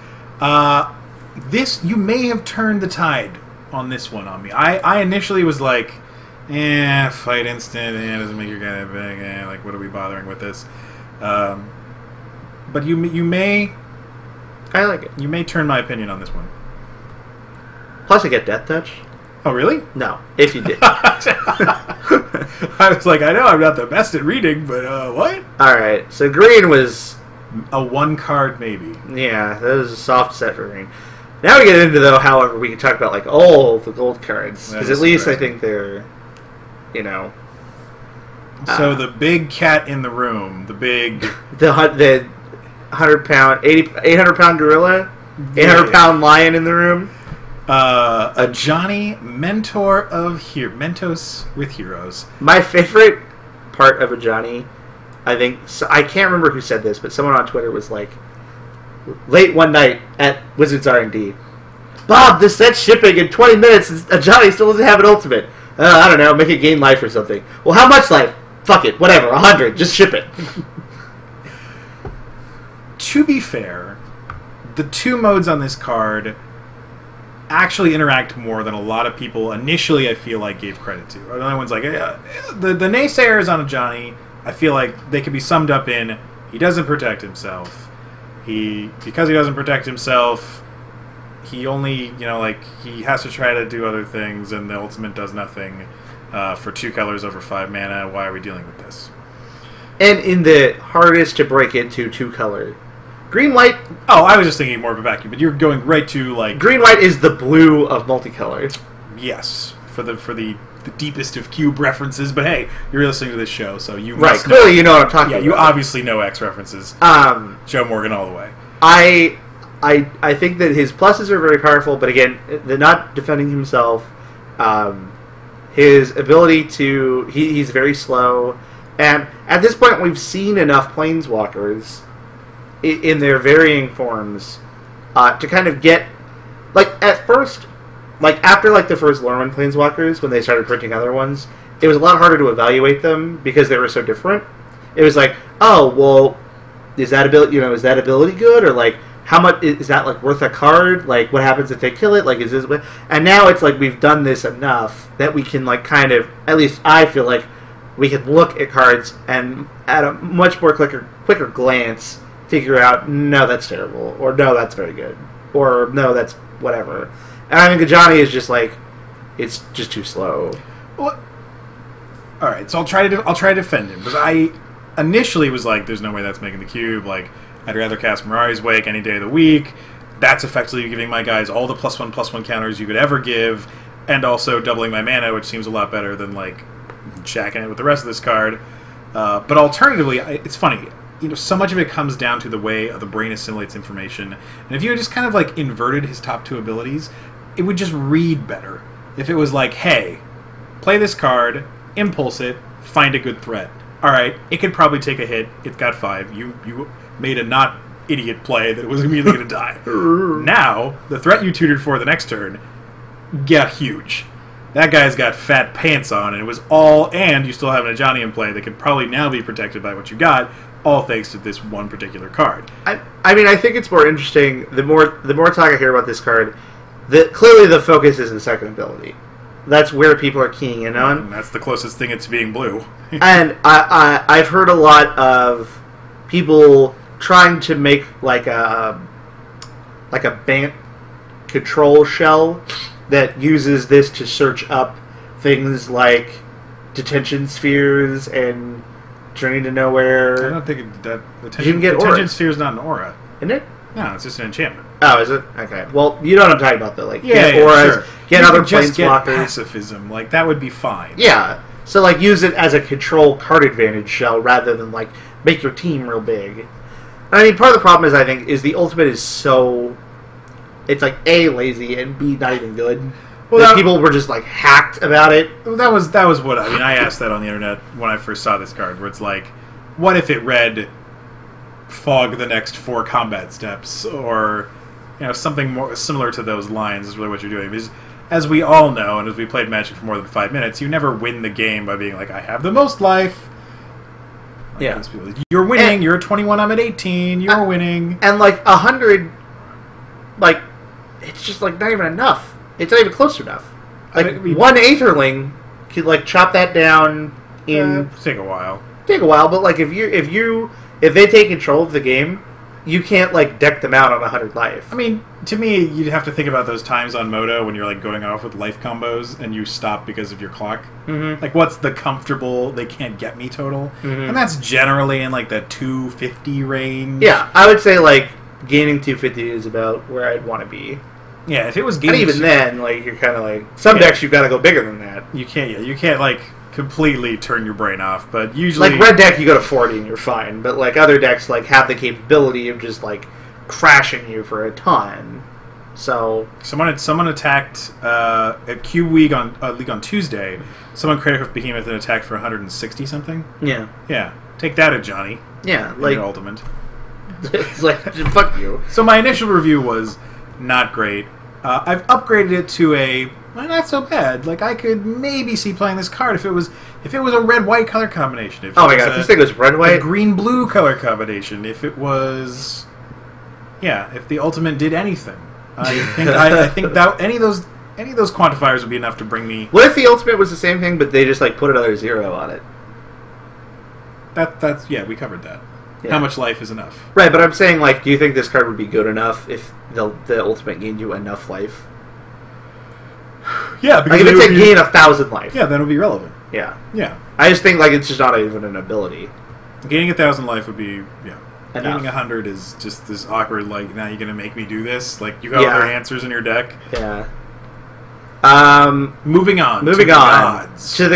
You may have turned the tide on this one on me. I initially was like, fight instant, doesn't make your guy that big, like, what are we bothering with this? But you may... I like it. You may turn my opinion on this one. Plus I get Death Touch. Oh, really? No, if you did. I was like, I know I'm not the best at reading, but what? Alright, so green was... a 1 card, maybe. Yeah, that was a soft set for green. Now we get into, though, however, we can talk about, like, all the gold cards. Because at least I think they're, So the big cat in the room, the big... the 100-pound, 800-pound gorilla, 800-pound lion in the room. A Johnny Mentor of Mentos with Heroes. My favorite part of a Johnny, I think, I can't remember who said this, but someone on Twitter was like, late one night at Wizards R&D, Bob, this set's shipping in 20 minutes and a Johnny still doesn't have an ultimate. I don't know, make it gain life or something. Well, how much life? Fuck it, whatever, 100, just ship it. To be fair, the 2 modes on this card actually interact more than a lot of people initially, I feel like, gave credit to. Another one's like, the naysayers on a Johnny, I feel like they could be summed up in, he doesn't protect himself. Because he doesn't protect himself, he only, he has to try to do other things, and the ultimate does nothing for 2 colors over 5 mana. Why are we dealing with this? And in the hardest to break into 2-color. Green-white... Oh, I was just thinking more of a vacuum, but you're going right to, like... Green-white is the blue of multicolor. Yes, for the deepest of cube references, but hey, you're listening to this show, so you right, must clearly you know what I'm talking about. Yeah, you obviously know X references. Joe Morgan all the way. I think that his pluses are very powerful, but again, they're not defending himself. His ability to... He's very slow, and at this point we've seen enough Planeswalkers in their varying forms to kind of get... Like, at first, like after like the first Lorwyn Planeswalkers, when they started printing other ones, it was a lot harder to evaluate them because they were so different. It was like, oh well, is that ability good, or like how much is that like worth a card? Like what happens if they kill it? Like is this? And now it's like we've done this enough that we can like kind of, at least I feel like we can look at cards and at a much more quicker glance figure out, no, that's terrible, or no, that's very good, or no, that's whatever. And I think Ajani is just like, it's just too slow. Well, all right, so I'll try to defend him, because I initially was like, there's no way that's making the cube. Like, I'd rather cast Mirari's Wake any day of the week. That's effectively giving my guys all the +1/+1 counters you could ever give, and also doubling my mana, which seems a lot better than like jacking it with the rest of this card. But alternatively, it's funny. So much of it comes down to the way the brain assimilates information. And if you had just kind of like inverted his top 2 abilities, it would just read better. If it was like, hey, play this card, impulse it, find a good threat. Alright, it could probably take a hit. It's got 5. You made a not idiot play that it was immediately going to die. Now, the threat you tutored for the next turn got huge. That guy's got fat pants on, and it was all, and you still have an Ajani in play that could probably now be protected by what you got, all thanks to this one particular card. I mean, I think it's more interesting, the more talk I hear about this card, clearly the focus is the second ability. That's where people are keying in on. And that's the closest thing it's being blue. And I've heard a lot of people trying to make like a Bant control shell that uses this to search up things like detention spheres and Journey to Nowhere. I don't think detention sphere is not an aura. Isn't it? No, it's just an enchantment. Oh, is it? Okay. Well, you know what I'm talking about, though. Like, get auras, sure. Get you other planeswalkers. Get planeswalkers. pacifism. Like, that would be fine. Yeah. So, like, use it as a control card advantage shell rather than, like, make your team real big. I mean, part of the problem is, I think, is the ultimate is so... It's, like, A, lazy, and B, not even good. Well, people were just, like, hacked about it. That was what... I mean, I asked that on the internet when I first saw this card, where it's like, what if it read fog the next 4 combat steps, or... something more similar to those lines is really what you're doing. Because as we all know, and as we played Magic for more than 5 minutes, you never win the game by being like, I have the most life. Like, yeah. You're winning, you're 21, I'm at 18, you're winning. And, like, 100, like, it's just, like, not even enough. It's not even close enough. Like, one Aetherling could, like, chop that down in... take a while. Take a while, but, like, if they take control of the game... You can't, like, deck them out on 100 life. I mean, to me, you'd have to think about those times on Moto when you're, like, going off with life combos and you stop because of your clock. Mm-hmm. Like, what's the comfortable, they can't get me total? Mm-hmm. And that's generally in, like, the 250 range. Yeah, I would say, like, gaining 250 is about where I'd want to be. Yeah, if it was gaining... And even then, like, you're kind of like... Some decks, you've got to go bigger than that. You can't, like... completely turn your brain off, but usually... Like, red deck, you go to 40 and you're fine, but, like, other decks, like, have the capability of just, like, crashing you for a ton. So... Someone attacked at Cube League on Tuesday. Someone critical Behemoth and attacked for 160-something. Yeah. Yeah. Take that, Johnny. Yeah, like... Your ultimate. It's like, fuck you. So my initial review was not great. I've upgraded it to a... Well, not so bad. Like, I could maybe see playing this card if it was a red-white color combination. Oh my god, if this thing was red-white? Green-blue color combination. If it was... Yeah, if the ultimate did anything. I think that any of those quantifiers would be enough to bring me... What if the ultimate was the same thing, but they just, like, put another 0 on it? That's... Yeah, we covered that. Yeah. How much life is enough? Right, but I'm saying, like, do you think this card would be good enough if the ultimate gained you enough life? Yeah, because like if it's gain 1,000 life. Yeah, then it would be relevant. Yeah. Yeah. I just think, like, it's just not even an ability. Gaining 1,000 life would be, yeah. Enough. Gaining 100 is just this awkward, like, now you're going to make me do this? Like, you got other answers in your deck? Yeah. Moving on. To the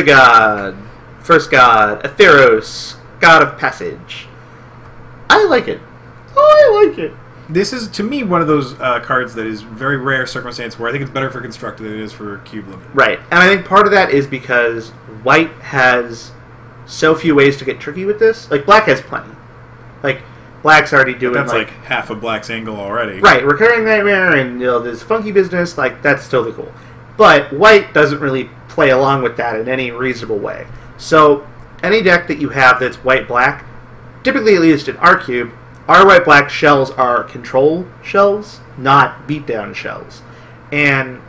god. First god, Atheros, god of passage. I like it. Oh, I like it. This is, to me, one of those cards that is very rare circumstance where I think it's better for Constructed than it is for Cube Limited. Right. And I think part of that is because white has so few ways to get tricky with this. Like, black has plenty. Like, black's already doing, that's like half of black's angle already. Right. Recurring Nightmare and, this funky business, like, that's totally cool. But white doesn't really play along with that in any reasonable way. So any deck that you have that's white-black, typically at least in our cube, our white-black shells are control shells, not beatdown shells. And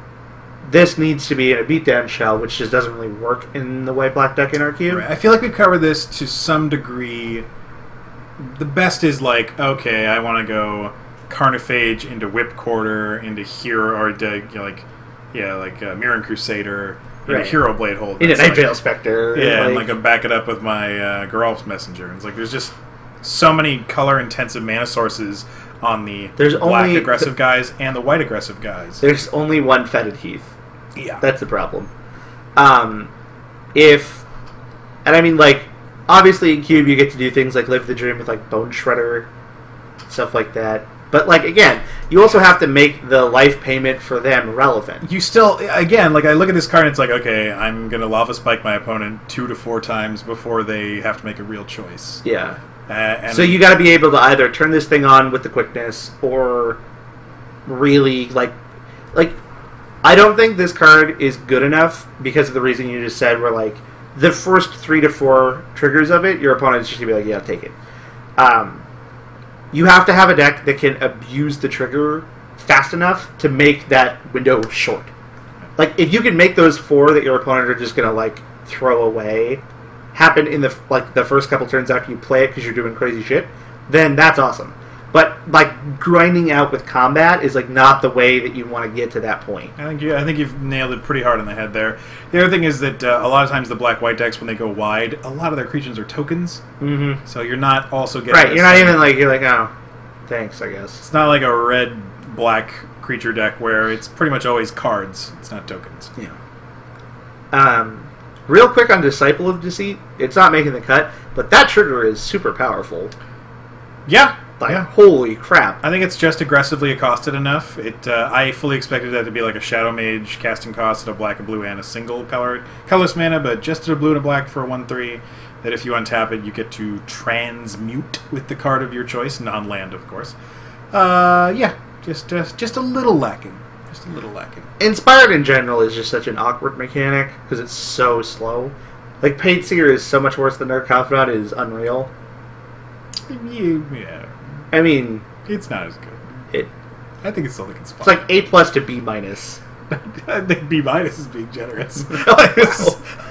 this needs to be in a beatdown shell, which just doesn't really work in the white-black deck in our cube. Right. I feel like we've covered this to some degree. The best is like, okay, I want to go Carnophage into Whipcorder, into Hero, or Mirren Crusader, into Hero Blade Holder. Into Night Veil Spectre. Yeah, and I back it up with my Geralf's Messenger. And it's like, there's just so many color-intensive mana sources on the black aggressive guys and the white aggressive guys. There's only one Fetid Heath. Yeah. That's the problem. Obviously in Cube you get to do things like Live the Dream with like Bone Shredder, stuff like that. But like again, you also have to make the life payment for them relevant. You still, again, like I look at this card and it's like, okay, I'm going to Lava Spike my opponent 2 to 4 times before they have to make a real choice. Yeah. And so you got to be able to either turn this thing on with the quickness or really like I don't think this card is good enough because of the reason you just said, where like the first 3 to 4 triggers of it, your opponent's just gonna be like, yeah, take it. You have to have a deck that can abuse the trigger fast enough to make that window short. Like if you can make those 4 that your opponent are just gonna like throw away happen in the first couple turns after you play it because you're doing crazy shit, then that's awesome. But like grinding out with combat is like not the way that you want to get to that point. I think you've nailed it pretty hard on the head there. The other thing is that a lot of times the black-white decks, when they go wide, a lot of their creatures are tokens. Mm-hmm. So you're not also getting right. You're not even like oh, thanks, I guess. It's not like a red-black creature deck where it's pretty much always cards. It's not tokens. Yeah. Real quick on Disciple of Deceit, it's not making the cut, but that trigger is super powerful. Yeah. Holy crap. I think it's just aggressively accosted enough. I fully expected that to be like a Shadow Mage casting cost at a black and blue and a single colorless mana, but just at a blue and a black for a 1/3, that if you untap it, you get to transmute with the card of your choice, non-land, of course. Just a little lacking. Just a little lacking. Inspired in general is just such an awkward mechanic because it's so slow. Like, Paid Seer is so much worse than Dark Confidant is unreal. Yeah. I mean, it's not as good. I think it's still it's fine. It's like A+ to B-. I think B- is being generous. I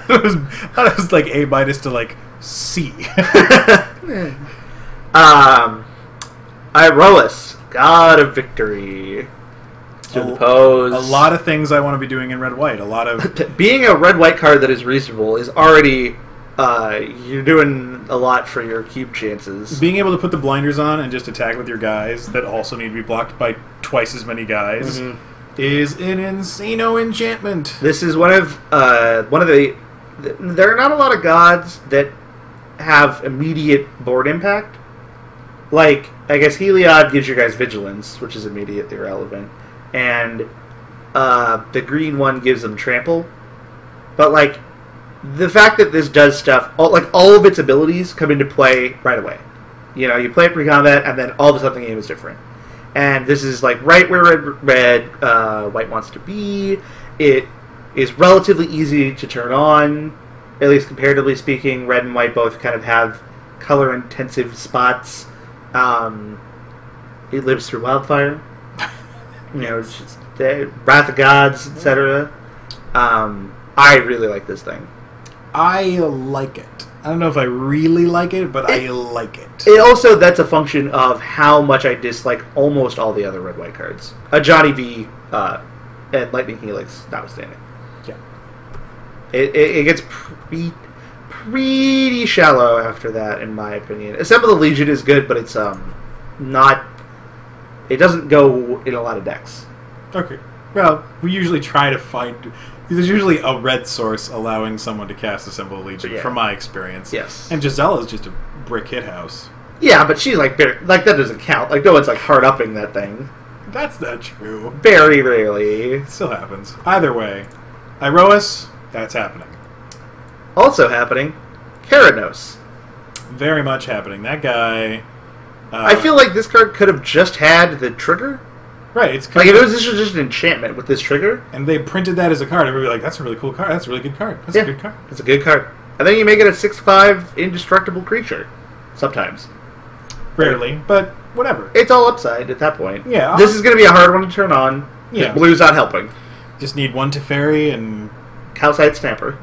was like A- to like C. Iroas, God of Victory. To the pose. A lot of things I want to be doing in red-white. A lot of being a red-white card that is reasonable is already you're doing a lot for your cube chances. Being able to put the blinders on and just attack with your guys that also need to be blocked by twice as many guys is an insano enchantment. This is one of the. There are not a lot of gods that have immediate board impact. Like, I guess Heliod gives your guys vigilance, which is immediately relevant, and the green one gives them trample. But like, the fact that this does stuff, all of its abilities come into play right away. You know, you play it pre-combat, and then all of a sudden the game is different. And this is like right where white wants to be. It is relatively easy to turn on, at least comparatively speaking. Red and white both kind of have color-intensive spots. It lives through wildfire. You know, it's just Wrath of Gods, etc. I really like this thing. I like it. I don't know if I really like it, but I like it. It also, that's a function of how much I dislike almost all the other red-white cards. Johnny V and Lightning Helix notwithstanding. Yeah. It gets pretty shallow after that, in my opinion. Assemble the Legion is good, but it's not... It doesn't go in a lot of decks. Okay. Well, we usually try to find... There's usually a red source allowing someone to cast Assemble Legion, from my experience. Yes. And Giselle is just a brick hit house. Yeah, but she's like that doesn't count. Like, no one's like hard-upping that thing. That's not true. Very rarely. It still happens. Either way, Iroas, that's happening. Also happening, Keranos. Very much happening. That guy... I feel like this card could have just had the trigger, Right. It's like if it was just an enchantment with this trigger, and they printed that as a card, everybody like, that's a really cool card. That's a really good card. That's a good card. It's a good card. And then you make it a 6/5 indestructible creature. Sometimes. Rarely, but whatever. It's all upside at that point. Yeah. This is going to be a hard one to turn on. Yeah. Blue's not helping. Just need 1 Teferi and... Calcite Stamper.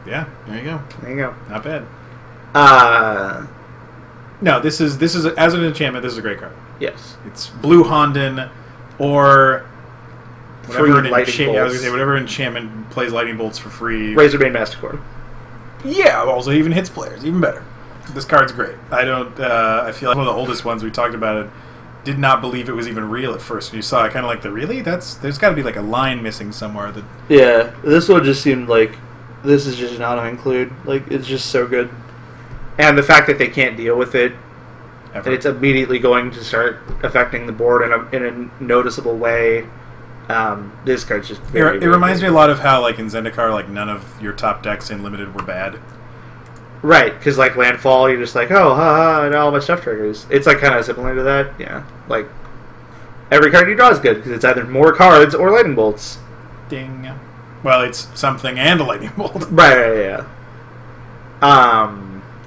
Yeah, there you go. There you go. Not bad. No, this is as an enchantment, this is a great card. Yes. It's Blue Honden or whatever whatever enchantment plays lightning bolts for free. Razorbane Masticore. Yeah, also even hits players, even better. This card's great. I feel like one of the oldest ones we talked about it did not believe it was even real at first when you saw it. Kind of like really? There's got to be like a line missing somewhere. Yeah, this one just seemed like this is just an auto-include. Like, it's just so good. And the fact that they can't deal with it, and it's immediately going to start affecting the board in a noticeable way. This card's just very, it reminds me a lot of how, like, in Zendikar, like, none of your top decks in Limited were bad. Right, because, like, Landfall, you're just like, oh, haha, and all my stuff triggers. It's, like, kind of similar to that, yeah. Like, every card you draw is good, because it's either more cards or lightning bolts. Ding. Well, it's something and a lightning bolt. Right, yeah.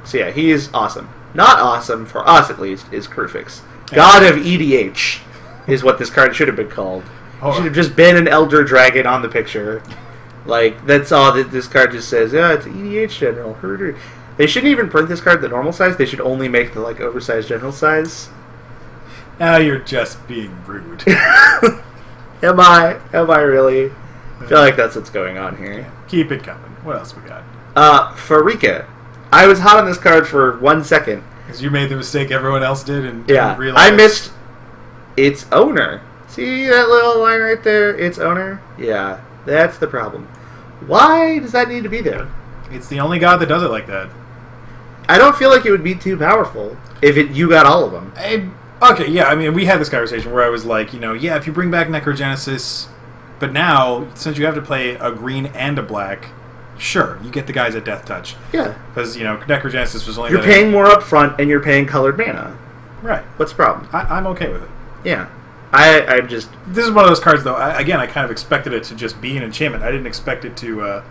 So, yeah, he is awesome. Not awesome, for us at least, is Krufix. God of EDH is what this card should have been called. It should have just been an Elder Dragon on the picture. Like, that's all that this card just says. Yeah, it's EDH General. Herder. They shouldn't even print this card the normal size. They should only make the, like, oversized general size. Now you're just being rude. Am I? Am I really? I feel like that's what's going on here. Yeah, keep it coming. What else we got? Farika. I was hot on this card for 1 second. Because you made the mistake everyone else did and didn't realize. I missed its owner. See that little line right there? Its owner? Yeah, that's the problem. Why does that need to be there? It's the only god that does it like that. I don't feel like it would be too powerful if you got all of them. Okay, yeah, I mean, we had this conversation where I was like, yeah, if you bring back Necrogenesis, but now, since you have to play a green and a black, sure, you get the guys at Death Touch. Yeah. Because, Necrogenesis was only... You're paying more up front, and you're paying colored mana. Right. What's the problem? I'm okay with it. Yeah. I'm just... This is one of those cards, though, I kind of expected it to just be an enchantment. I didn't expect it to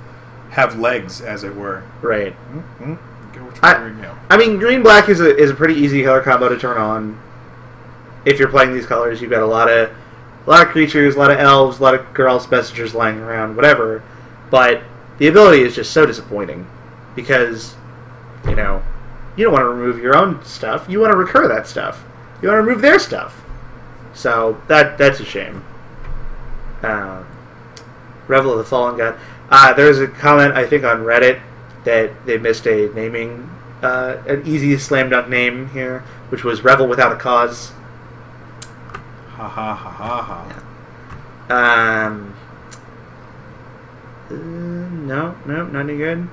have legs, as it were. Right. Mm-hmm. Go which way we go. I mean, green-black is a pretty easy color combo to turn on. If you're playing these colors, you've got a lot of creatures, a lot of elves, a lot of girls, messengers lying around, whatever. But the ability is just so disappointing because, you don't want to remove your own stuff. You want to recur that stuff. You want to remove their stuff. So that's a shame. Revel of the Fallen God. There's a comment, I think, on Reddit that they missed a naming, an easy slam dunk name here, which was Revel Without a Cause. Ha ha ha ha ha. Yeah. No, not any good.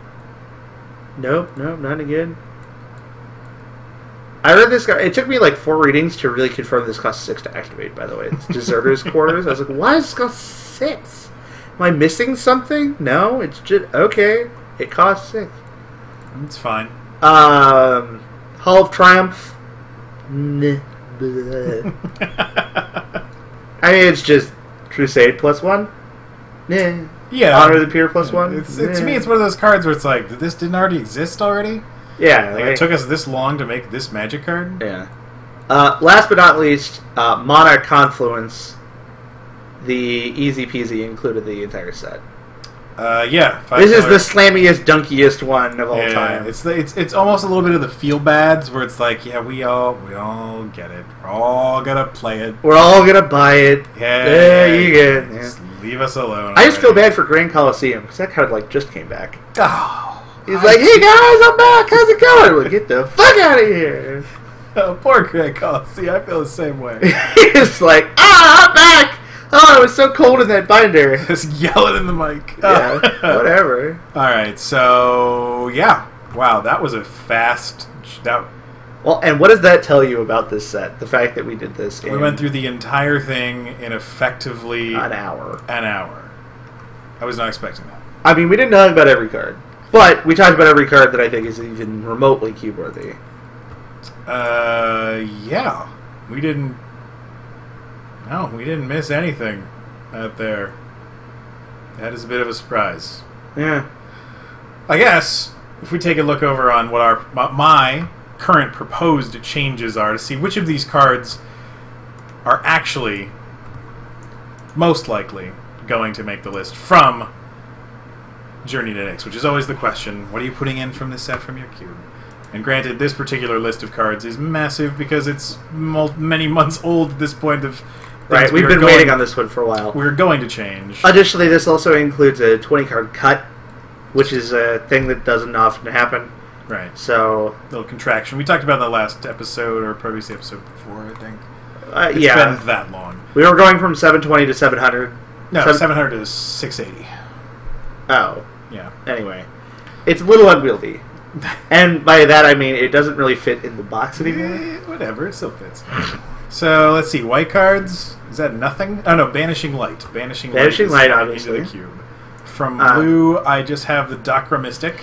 Nope, not any good. I read this guy. It took me like 4 readings to really confirm this costs 6 to activate. By the way, it's Deserter's Quarters. I was like, why does this cost 6? Am I missing something? No, it's just okay. It costs 6. It's fine. Hall of Triumph. I mean, it's just Crusade +1. Nah. Yeah. Honor the Peer +1. To me, it's one of those cards where it's like, this didn't already exist already? Yeah. Like, it took us this long to make this magic card? Yeah. Last but not least, Mana Confluence. The easy peasy included the entire set. Yeah. This is the slammiest, dunkiest one of all time. It's almost a little bit of the feel bads where it's like, yeah, we all get it. We're all gonna play it. We're all gonna buy it. Yeah, you get it. Just leave us alone. I just feel bad for Grand Coliseum because that card just came back. Oh, he's like, hey guys, I'm back. How's it going? Well, get the fuck out of here. Oh, poor Grand Coliseum. I feel the same way. He's like, I'm back. Oh, it was so cold in that binder. Just yell it in the mic. Yeah, whatever. Alright, so, yeah. Wow, that was a fast... Well, and what does that tell you about this set? The fact that we did this We went through the entire thing in effectively... An hour. I was not expecting that. I mean, we didn't talk about every card. But we talked about every card that I think is even remotely cube-worthy. Yeah. We didn't No, we didn't miss anything out there. That is a bit of a surprise. Yeah. I guess if we take a look over on what my current proposed changes are to see which of these cards are actually most likely going to make the list from Journey to Nyx, which is always the question. What are you putting in from this set from your cube? And granted, this particular list of cards is massive because it's many months old at this point of... Right, we've been waiting on this one for a while. We're going to change. Additionally, this also includes a 20-card cut, which is a thing that doesn't often happen. Right. So... little contraction. We talked about in the last episode, or previous episode before, I think. It's been that long. We were going from 720 to 700. No, 700 to 680. Oh. Yeah. Anyway. It's a little unwieldy. And by that I mean it doesn't really fit in the box anymore. Whatever, it still fits. So, let's see. White cards. Is that nothing? Oh, no. Banishing Light. Banishing Light, obviously. Into the cube. From blue, I just have the Dakra Mystic.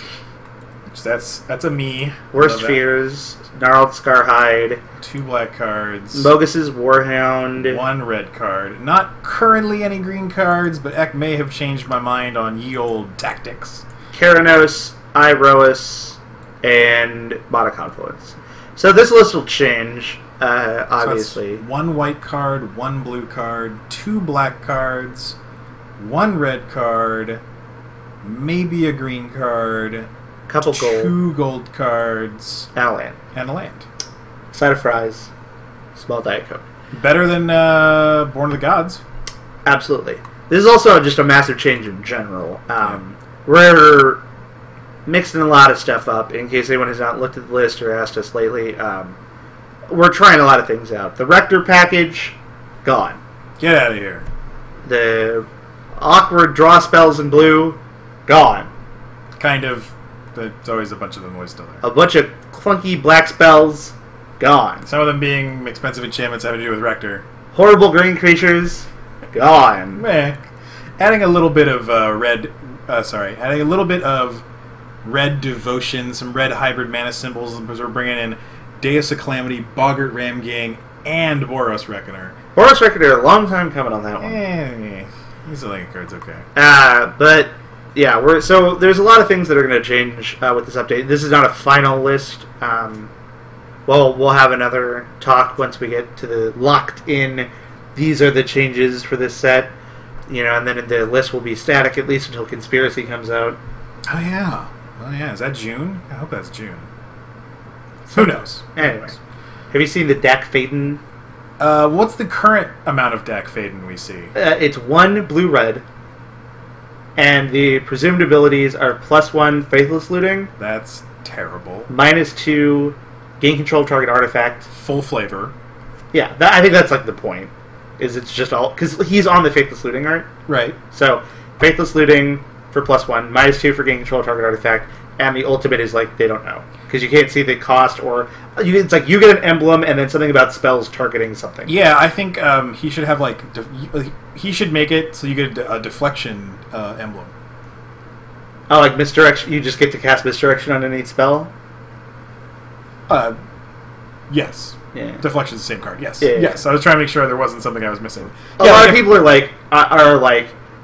Which that's a me. Worst Fears. Gnarled Scarhide. 2 black cards. Mogus's Warhound. 1 red card. Not currently any green cards, but Eck may have changed my mind on ye old tactics. Keranos, Iroas, and Mana Confluence. So this list will change, obviously. So 1 white card, 1 blue card, 2 black cards, 1 red card, maybe a green card, couple gold, 2 gold cards, and a land. And a land. Side of fries, small Diet Coke. Better than Born of the Gods. Absolutely. This is also just a massive change in general. We're mixing a lot of stuff up, in case anyone has not looked at the list or asked us lately. We're trying a lot of things out. The Rector package, gone. Get out of here. The awkward draw spells in blue, gone. Kind of. There's always a bunch of them always still there. A bunch of clunky black spells, gone. Some of them being expensive enchantments having to do with Rector. Horrible green creatures, gone. Meh. Adding a little bit of adding a little bit of red devotion, some red hybrid mana symbols, because we're bringing in Deus of Calamity, Boggart Ramgang, and Boros Reckoner. Boros Reckoner, a long time coming on that one. These Land cards, okay. But yeah, so there's a lot of things that are going to change with this update. This is not a final list. Well, we'll have another talk once we get to the locked in. These are the changes for this set, and then the list will be static at least until Conspiracy comes out. Oh yeah, is that June? I hope that's June. Who knows? Anyway, have you seen the Dak Faden? What's the current amount of Dak Faden we see? It's 1 blue-red, and the presumed abilities are +1 Faithless Looting. That's terrible. -2 gain control of target artifact. Full flavor. Yeah, I think that's like the point. Is it's just all because he's on the Faithless Looting art, right? So Faithless Looting for +1, -2 for gain control of target artifact, and the ultimate is like they don't know because you can't see the cost or it's like you get an emblem and then something about spells targeting something. Yeah, I think he should have he should make it so you get a deflection emblem. Oh, like misdirection. You just get to cast misdirection on any spell. Yes. Yeah. Deflection's the same card. Yes. Yeah. Yes. I was trying to make sure there wasn't something I was missing. A lot of people are like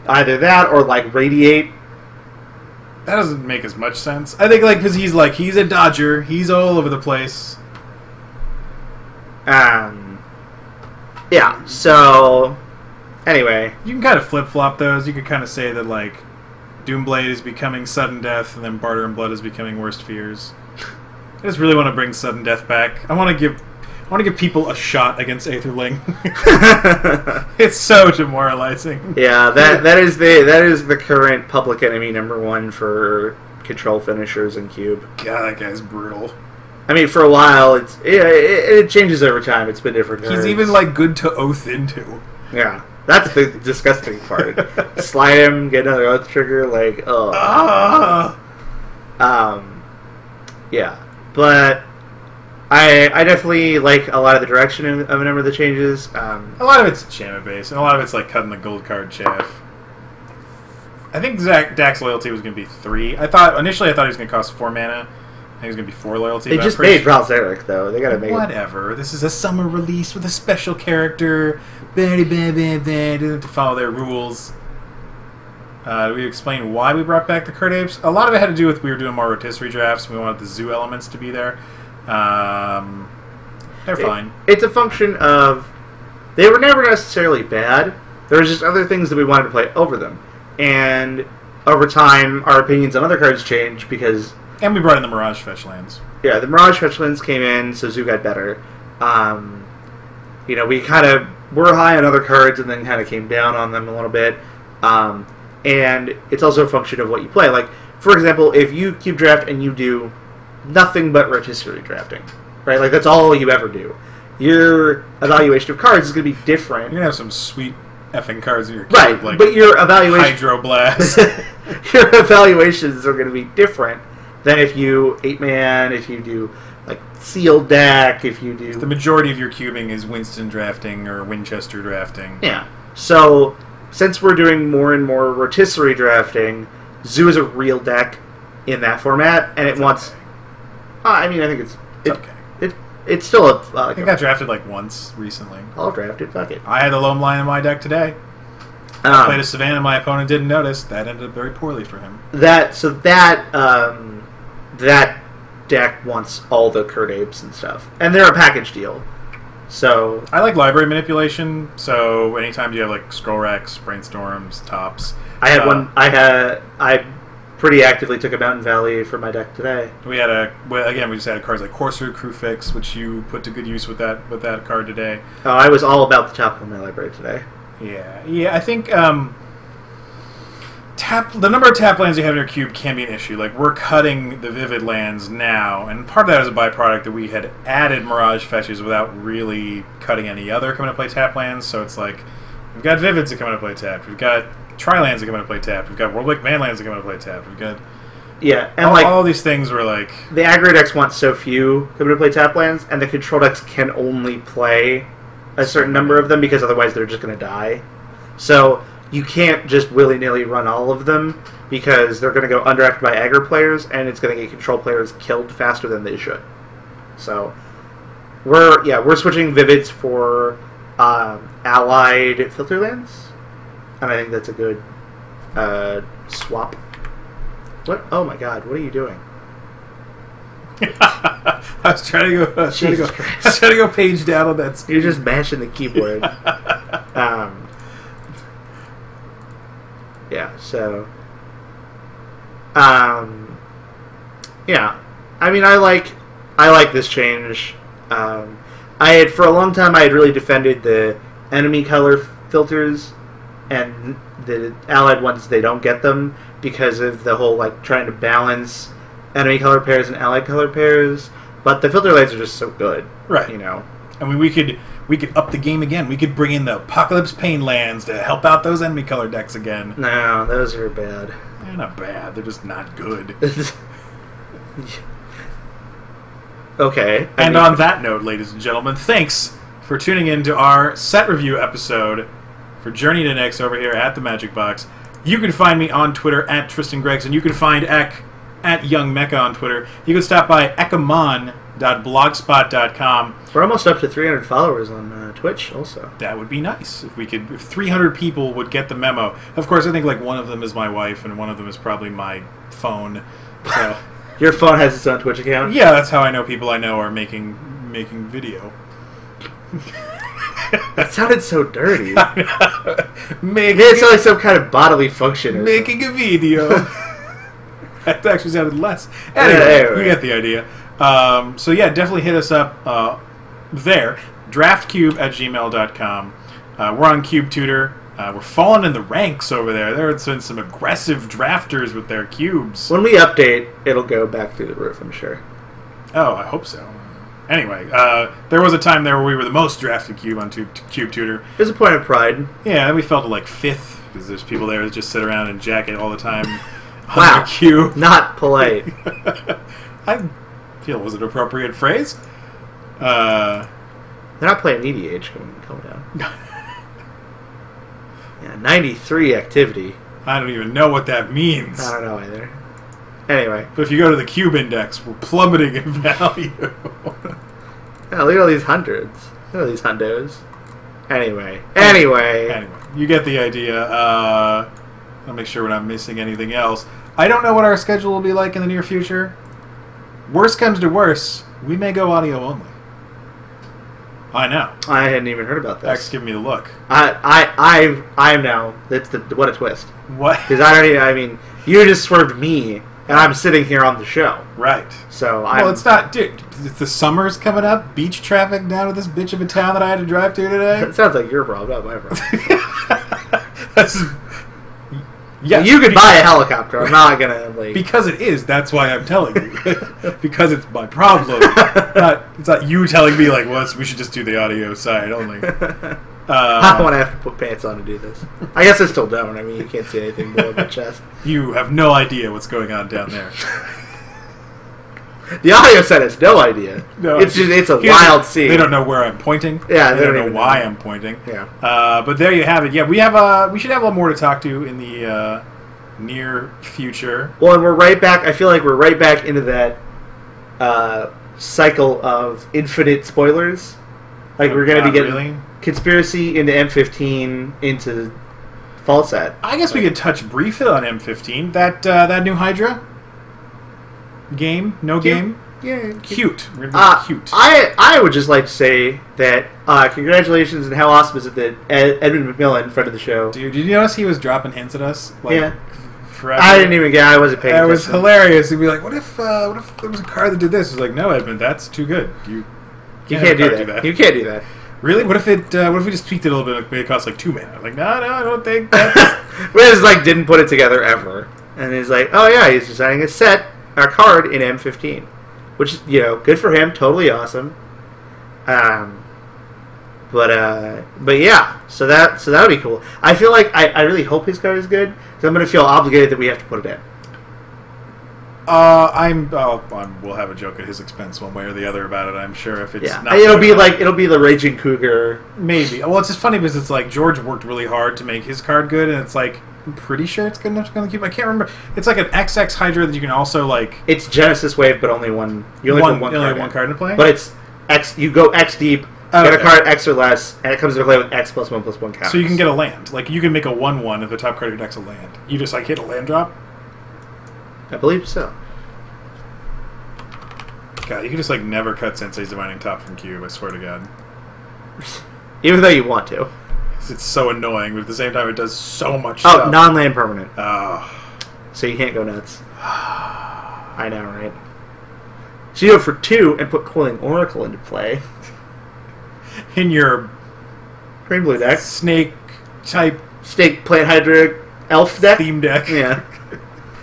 either that or like Radiate. That doesn't make as much sense. I think because he's a dodger. He's all over the place. Yeah. So anyway, you can kind of flip flop those. You could kind of say that Doomblade is becoming Sudden Death, and then Barter and Blood is becoming Worst Fears. I just really want to bring Sudden Death back. I want to give people a shot against Aetherling. It's so demoralizing. Yeah, that is the current public enemy #1 for control finishers in Cube. God, that guy's brutal. I mean, for a while, it changes over time. It's been different cards. He's even good to oath into. Yeah, that's the disgusting part. Slide him, get another oath trigger, yeah. But I definitely like a lot of the direction of a number of the changes. A lot of it's enchantment based, and a lot of it's cutting the gold card chaff. I think Dak's loyalty was going to be 3. Initially I thought he was going to cost 4 mana, think it's going to be 4 loyalty. They just made Valzeric, though. They got to make whatever. This is a summer release with a special character. To follow their rules. We explained why we brought back the Curt Apes. A lot of it had to do with we were doing more rotisserie drafts. We wanted the zoo elements to be there. They're fine. It's a function of they were never necessarily bad. There was just other things that we wanted to play over them, and over time, our opinions on other cards changed because. And we brought in the Mirage Fetch lands. Yeah, the Mirage Fetch lands came in, so zoo got better. We kind of were high on other cards and then kind of came down on them a little bit. And it's also a function of what you play. Like, for example, if you cube draft and you do nothing but rotisserie drafting, right? Like, that's all you ever do. Your evaluation of cards is going to be different. You're going to have some sweet effing cards in your cube. Right, like but your evaluation... Hydroblast. Your evaluations are going to be different than if you 8-man, if you do, like, sealed deck, if you do... The majority of your cubing is Winston drafting or Winchester drafting. Yeah. So... Since we're doing more and more rotisserie drafting, Zoo is a real deck in that format, and it wants. Okay. I think it's okay. It's still a. I think I drafted like once recently. I'll draft it. Fuck it. I had the Loam Line in my deck today. I played a Savannah. My opponent didn't notice. That ended up very poorly for him. That deck wants all the Curt Apes and stuff, and they're a package deal. So I like library manipulation. So anytime you have like Scroll Racks, Brainstorms, Tops. I had one. I pretty actively took a Mountain Valley for my deck today. We just had cards like Courser, Crew Fix, which you put to good use with that card today. Oh, I was all about the top of my library today. Yeah. I think the number of tap lands you have in your cube can be an issue. Like, we're cutting the Vivid lands now, and part of that is a byproduct that we had added Mirage Fetches without really cutting any other coming to play tap lands. So it's like, we've got Vivids that come into play tapped, we've got Tri-lands that come into play tapped, we've got Worldwake Manlands that come into play tapped, we've got... Yeah, and all these things were like... The aggro decks want so few come into play tap lands, and the control decks can only play a certain number of them, because otherwise they're just going to die. So... You can't just willy-nilly run all of them because they're going to go undrafted by aggro players, and it's going to get control players killed faster than they should. So we're switching Vivids for allied filter lands, and I think that's a good swap. What? Oh my God! What are you doing? I was trying to go page down on that screen. You're just mashing the keyboard. Yeah, so... yeah. I mean, I like this change. For a long time, I had really defended the enemy color filters, and the allied ones, they don't get them, because of the whole, like, trying to balance enemy color pairs and allied color pairs. But the filter lights are just so good. Right. You know? I mean, we could up the game again. We could bring in the Apocalypse Pain lands to help out those enemy color decks again. No, those are bad. They're not bad. They're just not good. Okay. And on that note, ladies and gentlemen, thanks for tuning in to our set review episode for Journey to Nyx over here at the Magic Box. You can find me on Twitter at Tristan Gregson. You can find Eck at Young Mecha on Twitter. You can stop by eckamon.blogspot.com. We're almost up to 300 followers on Twitch also. That would be nice if 300 people would get the memo. Of course, I think like one of them is my wife and one of them is probably my phone. So your phone has its own Twitch account? Yeah, that's how I know people I know are making video. That sounded so dirty. It sounded like some kind of bodily function. Or making a video. That actually sounded less. Anyway, you get the idea. So yeah, definitely hit us up there. Draftcube@gmail.com. We're on CubeTutor. We're falling in the ranks over there. There's been some aggressive drafters with their cubes. When we update, it'll go back through the roof, I'm sure. Oh, I hope so. Anyway, there was a time there where we were the most drafted cube on CubeTutor. There's a point of pride. Yeah, and we felt like 5th because there's people there that just sit around and jacket all the time. Wow, cube. Not polite. I feel it was an appropriate phrase. They're not playing EDH coming down. Yeah, 93 activity. I don't even know what that means. I don't know either. Anyway. But if you go to the cube index, we're plummeting in value. Yeah, look at all these hundreds. Look at all these hundos. Anyway. You get the idea. I'll make sure we're not missing anything else. I don't know what our schedule will be like in the near future. Worst comes to worst, we may go audio only. I know. I hadn't even heard about this. X giving me the look. I am now. What a twist. What? Because I mean, you just swerved me, and I'm sitting here on the show. Right. So it's not, dude. The summer's coming up. Beach traffic down to this bitch of a town that I had to drive to today. It sounds like your problem, not my problem. Yes, you could buy a helicopter. I'm not gonna because it is. That's why I'm telling you. Because it's my problem. It's not you telling me we should just do the audio side only. I don't want to have to put pants on to do this. I guess I still don't. I mean, you can't see anything below my chest. You have no idea what's going on down there. The audio set has no idea. No, it's a wild scene. They don't know where I'm pointing. Yeah, they don't know why I'm pointing. Yeah. But there you have it. Yeah, we should have a lot more to talk to in the near future. Well, and we're right back. I feel like we're right back into that cycle of infinite spoilers. Like we're going to be getting conspiracy into M15 into fall set. I guess we could touch briefly on M15. That new Hydra. Game? No cute. Game? Yeah. Cute. Cute. I would just like to say that congratulations and how awesome is it that Edmund McMillan, friend of the show. Dude, did you notice he was dropping hints at us? Yeah. Forever? I didn't even get I wasn't paying attention. It was hilarious. He'd be like, what if there was a card that did this? It's like, no, Edmund, that's too good. You can't do that. You can't do that. Really? What if we just tweaked it a little bit and made it cost 2 mana? Like, no, I don't think that's... Wiz didn't put it together ever. And he's like, oh yeah, he's designing a card in M15, which is, good for him, totally awesome. But yeah, so that would be cool. I feel like I really hope his card is good, because I'm going to feel obligated that we have to put it in. We'll have a joke at his expense one way or the other about it. I'm sure if it's not. It'll be the Raging Cougar. Maybe. Well, it's just funny because it's like George worked really hard to make his card good, and it's like I'm pretty sure it's good enough to go in the cube. I can't remember. It's like an XX Hydra that you can also It's Genesis Wave, but only one. You only put one card in play. But it's X. You go X deep. Get a card X or less, and it comes into play with X +1/+1 counters. So you can get a land. Like you can make a 1/1 if the top card of your deck's a land. You just hit a land drop. I believe so. God, you can just never cut Sensei's Divining Top from cube. I swear to God. Even though you want to. It's so annoying, but at the same time, it does so much stuff. Oh, non-land permanent. Oh. So you can't go nuts. I know, right? So you go for 2 and put Coiling Oracle into play. In your green blue deck. Snake type. Snake Plant Hydra Elf deck? Theme deck. Yeah.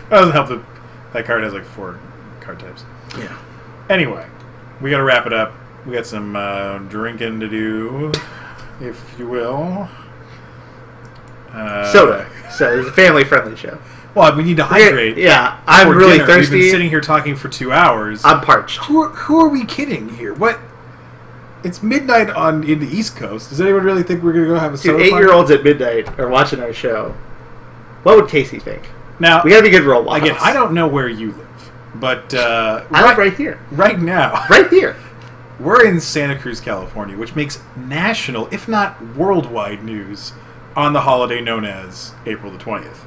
That doesn't help that card has 4 card types. Yeah. Anyway, we gotta wrap it up. We got some drinking to do, if you will. Soda. So it's a family-friendly show. Well, we need to hydrate. Yeah, I'm really thirsty. We've been sitting here talking for 2 hours. I'm parched. Who are we kidding here? What? It's midnight in the East Coast. Does anyone really think we're gonna go have a soda? 8-year-olds at midnight are watching our show. What would Casey think? Now we gotta be good role models. Again, I don't know where you live, but I live right here. Right now, right here. We're in Santa Cruz, California, which makes national, if not worldwide, news on the holiday known as April the 20th.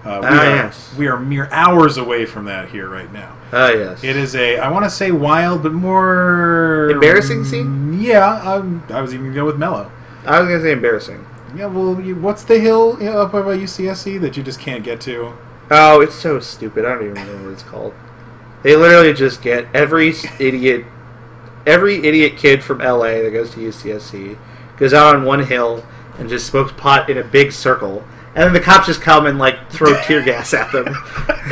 Yes. We are mere hours away from that here right now. Yes. It is I want to say wild, but more... embarrassing scene? Yeah, I was even going to go with mellow. I was going to say embarrassing. Yeah, well, what's the hill up by UCSC that you just can't get to? Oh, it's so stupid. I don't even remember what it's called. They literally just get every idiot kid from LA that goes to UCSC goes out on one hill and just smokes pot in a big circle. And then the cops just come and throw tear gas at them.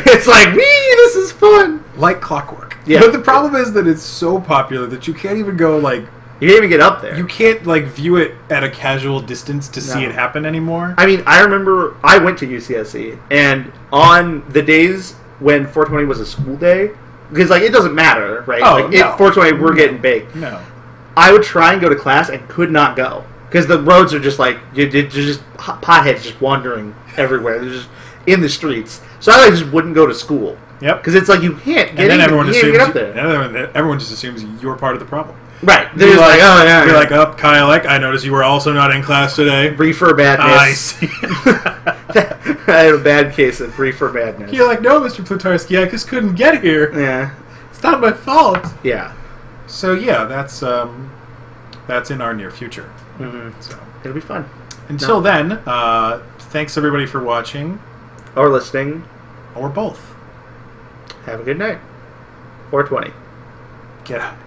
It's like, wee, this is fun. Like clockwork. Yeah. But the problem is that it's so popular that you can't even go you can't even get up there. You can't view it at a casual distance to see it happen anymore. I mean, I remember I went to UCSC, and on the days when 420 was a school day, because it doesn't matter, right? Oh, no. 420 we're getting baked. No. I would try and go to class and could not go. Because the roads are just you're just potheads just wandering everywhere. They're just in the streets. So I just wouldn't go to school. Yep. Because it's like you can't get and then in, everyone you assumes can't get up there. everyone just assumes you're part of the problem. Right. They're like, oh, yeah. You're like, up, Kyle Eck, I noticed you were also not in class today. Reefer madness. I see. I have a bad case of reefer madness. You're like, no, Mr. Plutarski, I just couldn't get here. Yeah. It's not my fault. Yeah. So, yeah, that's in our near future. Mm-hmm. So it'll be fun. Until then, thanks everybody for watching. Or listening. Or both. Have a good night. 420. Get out.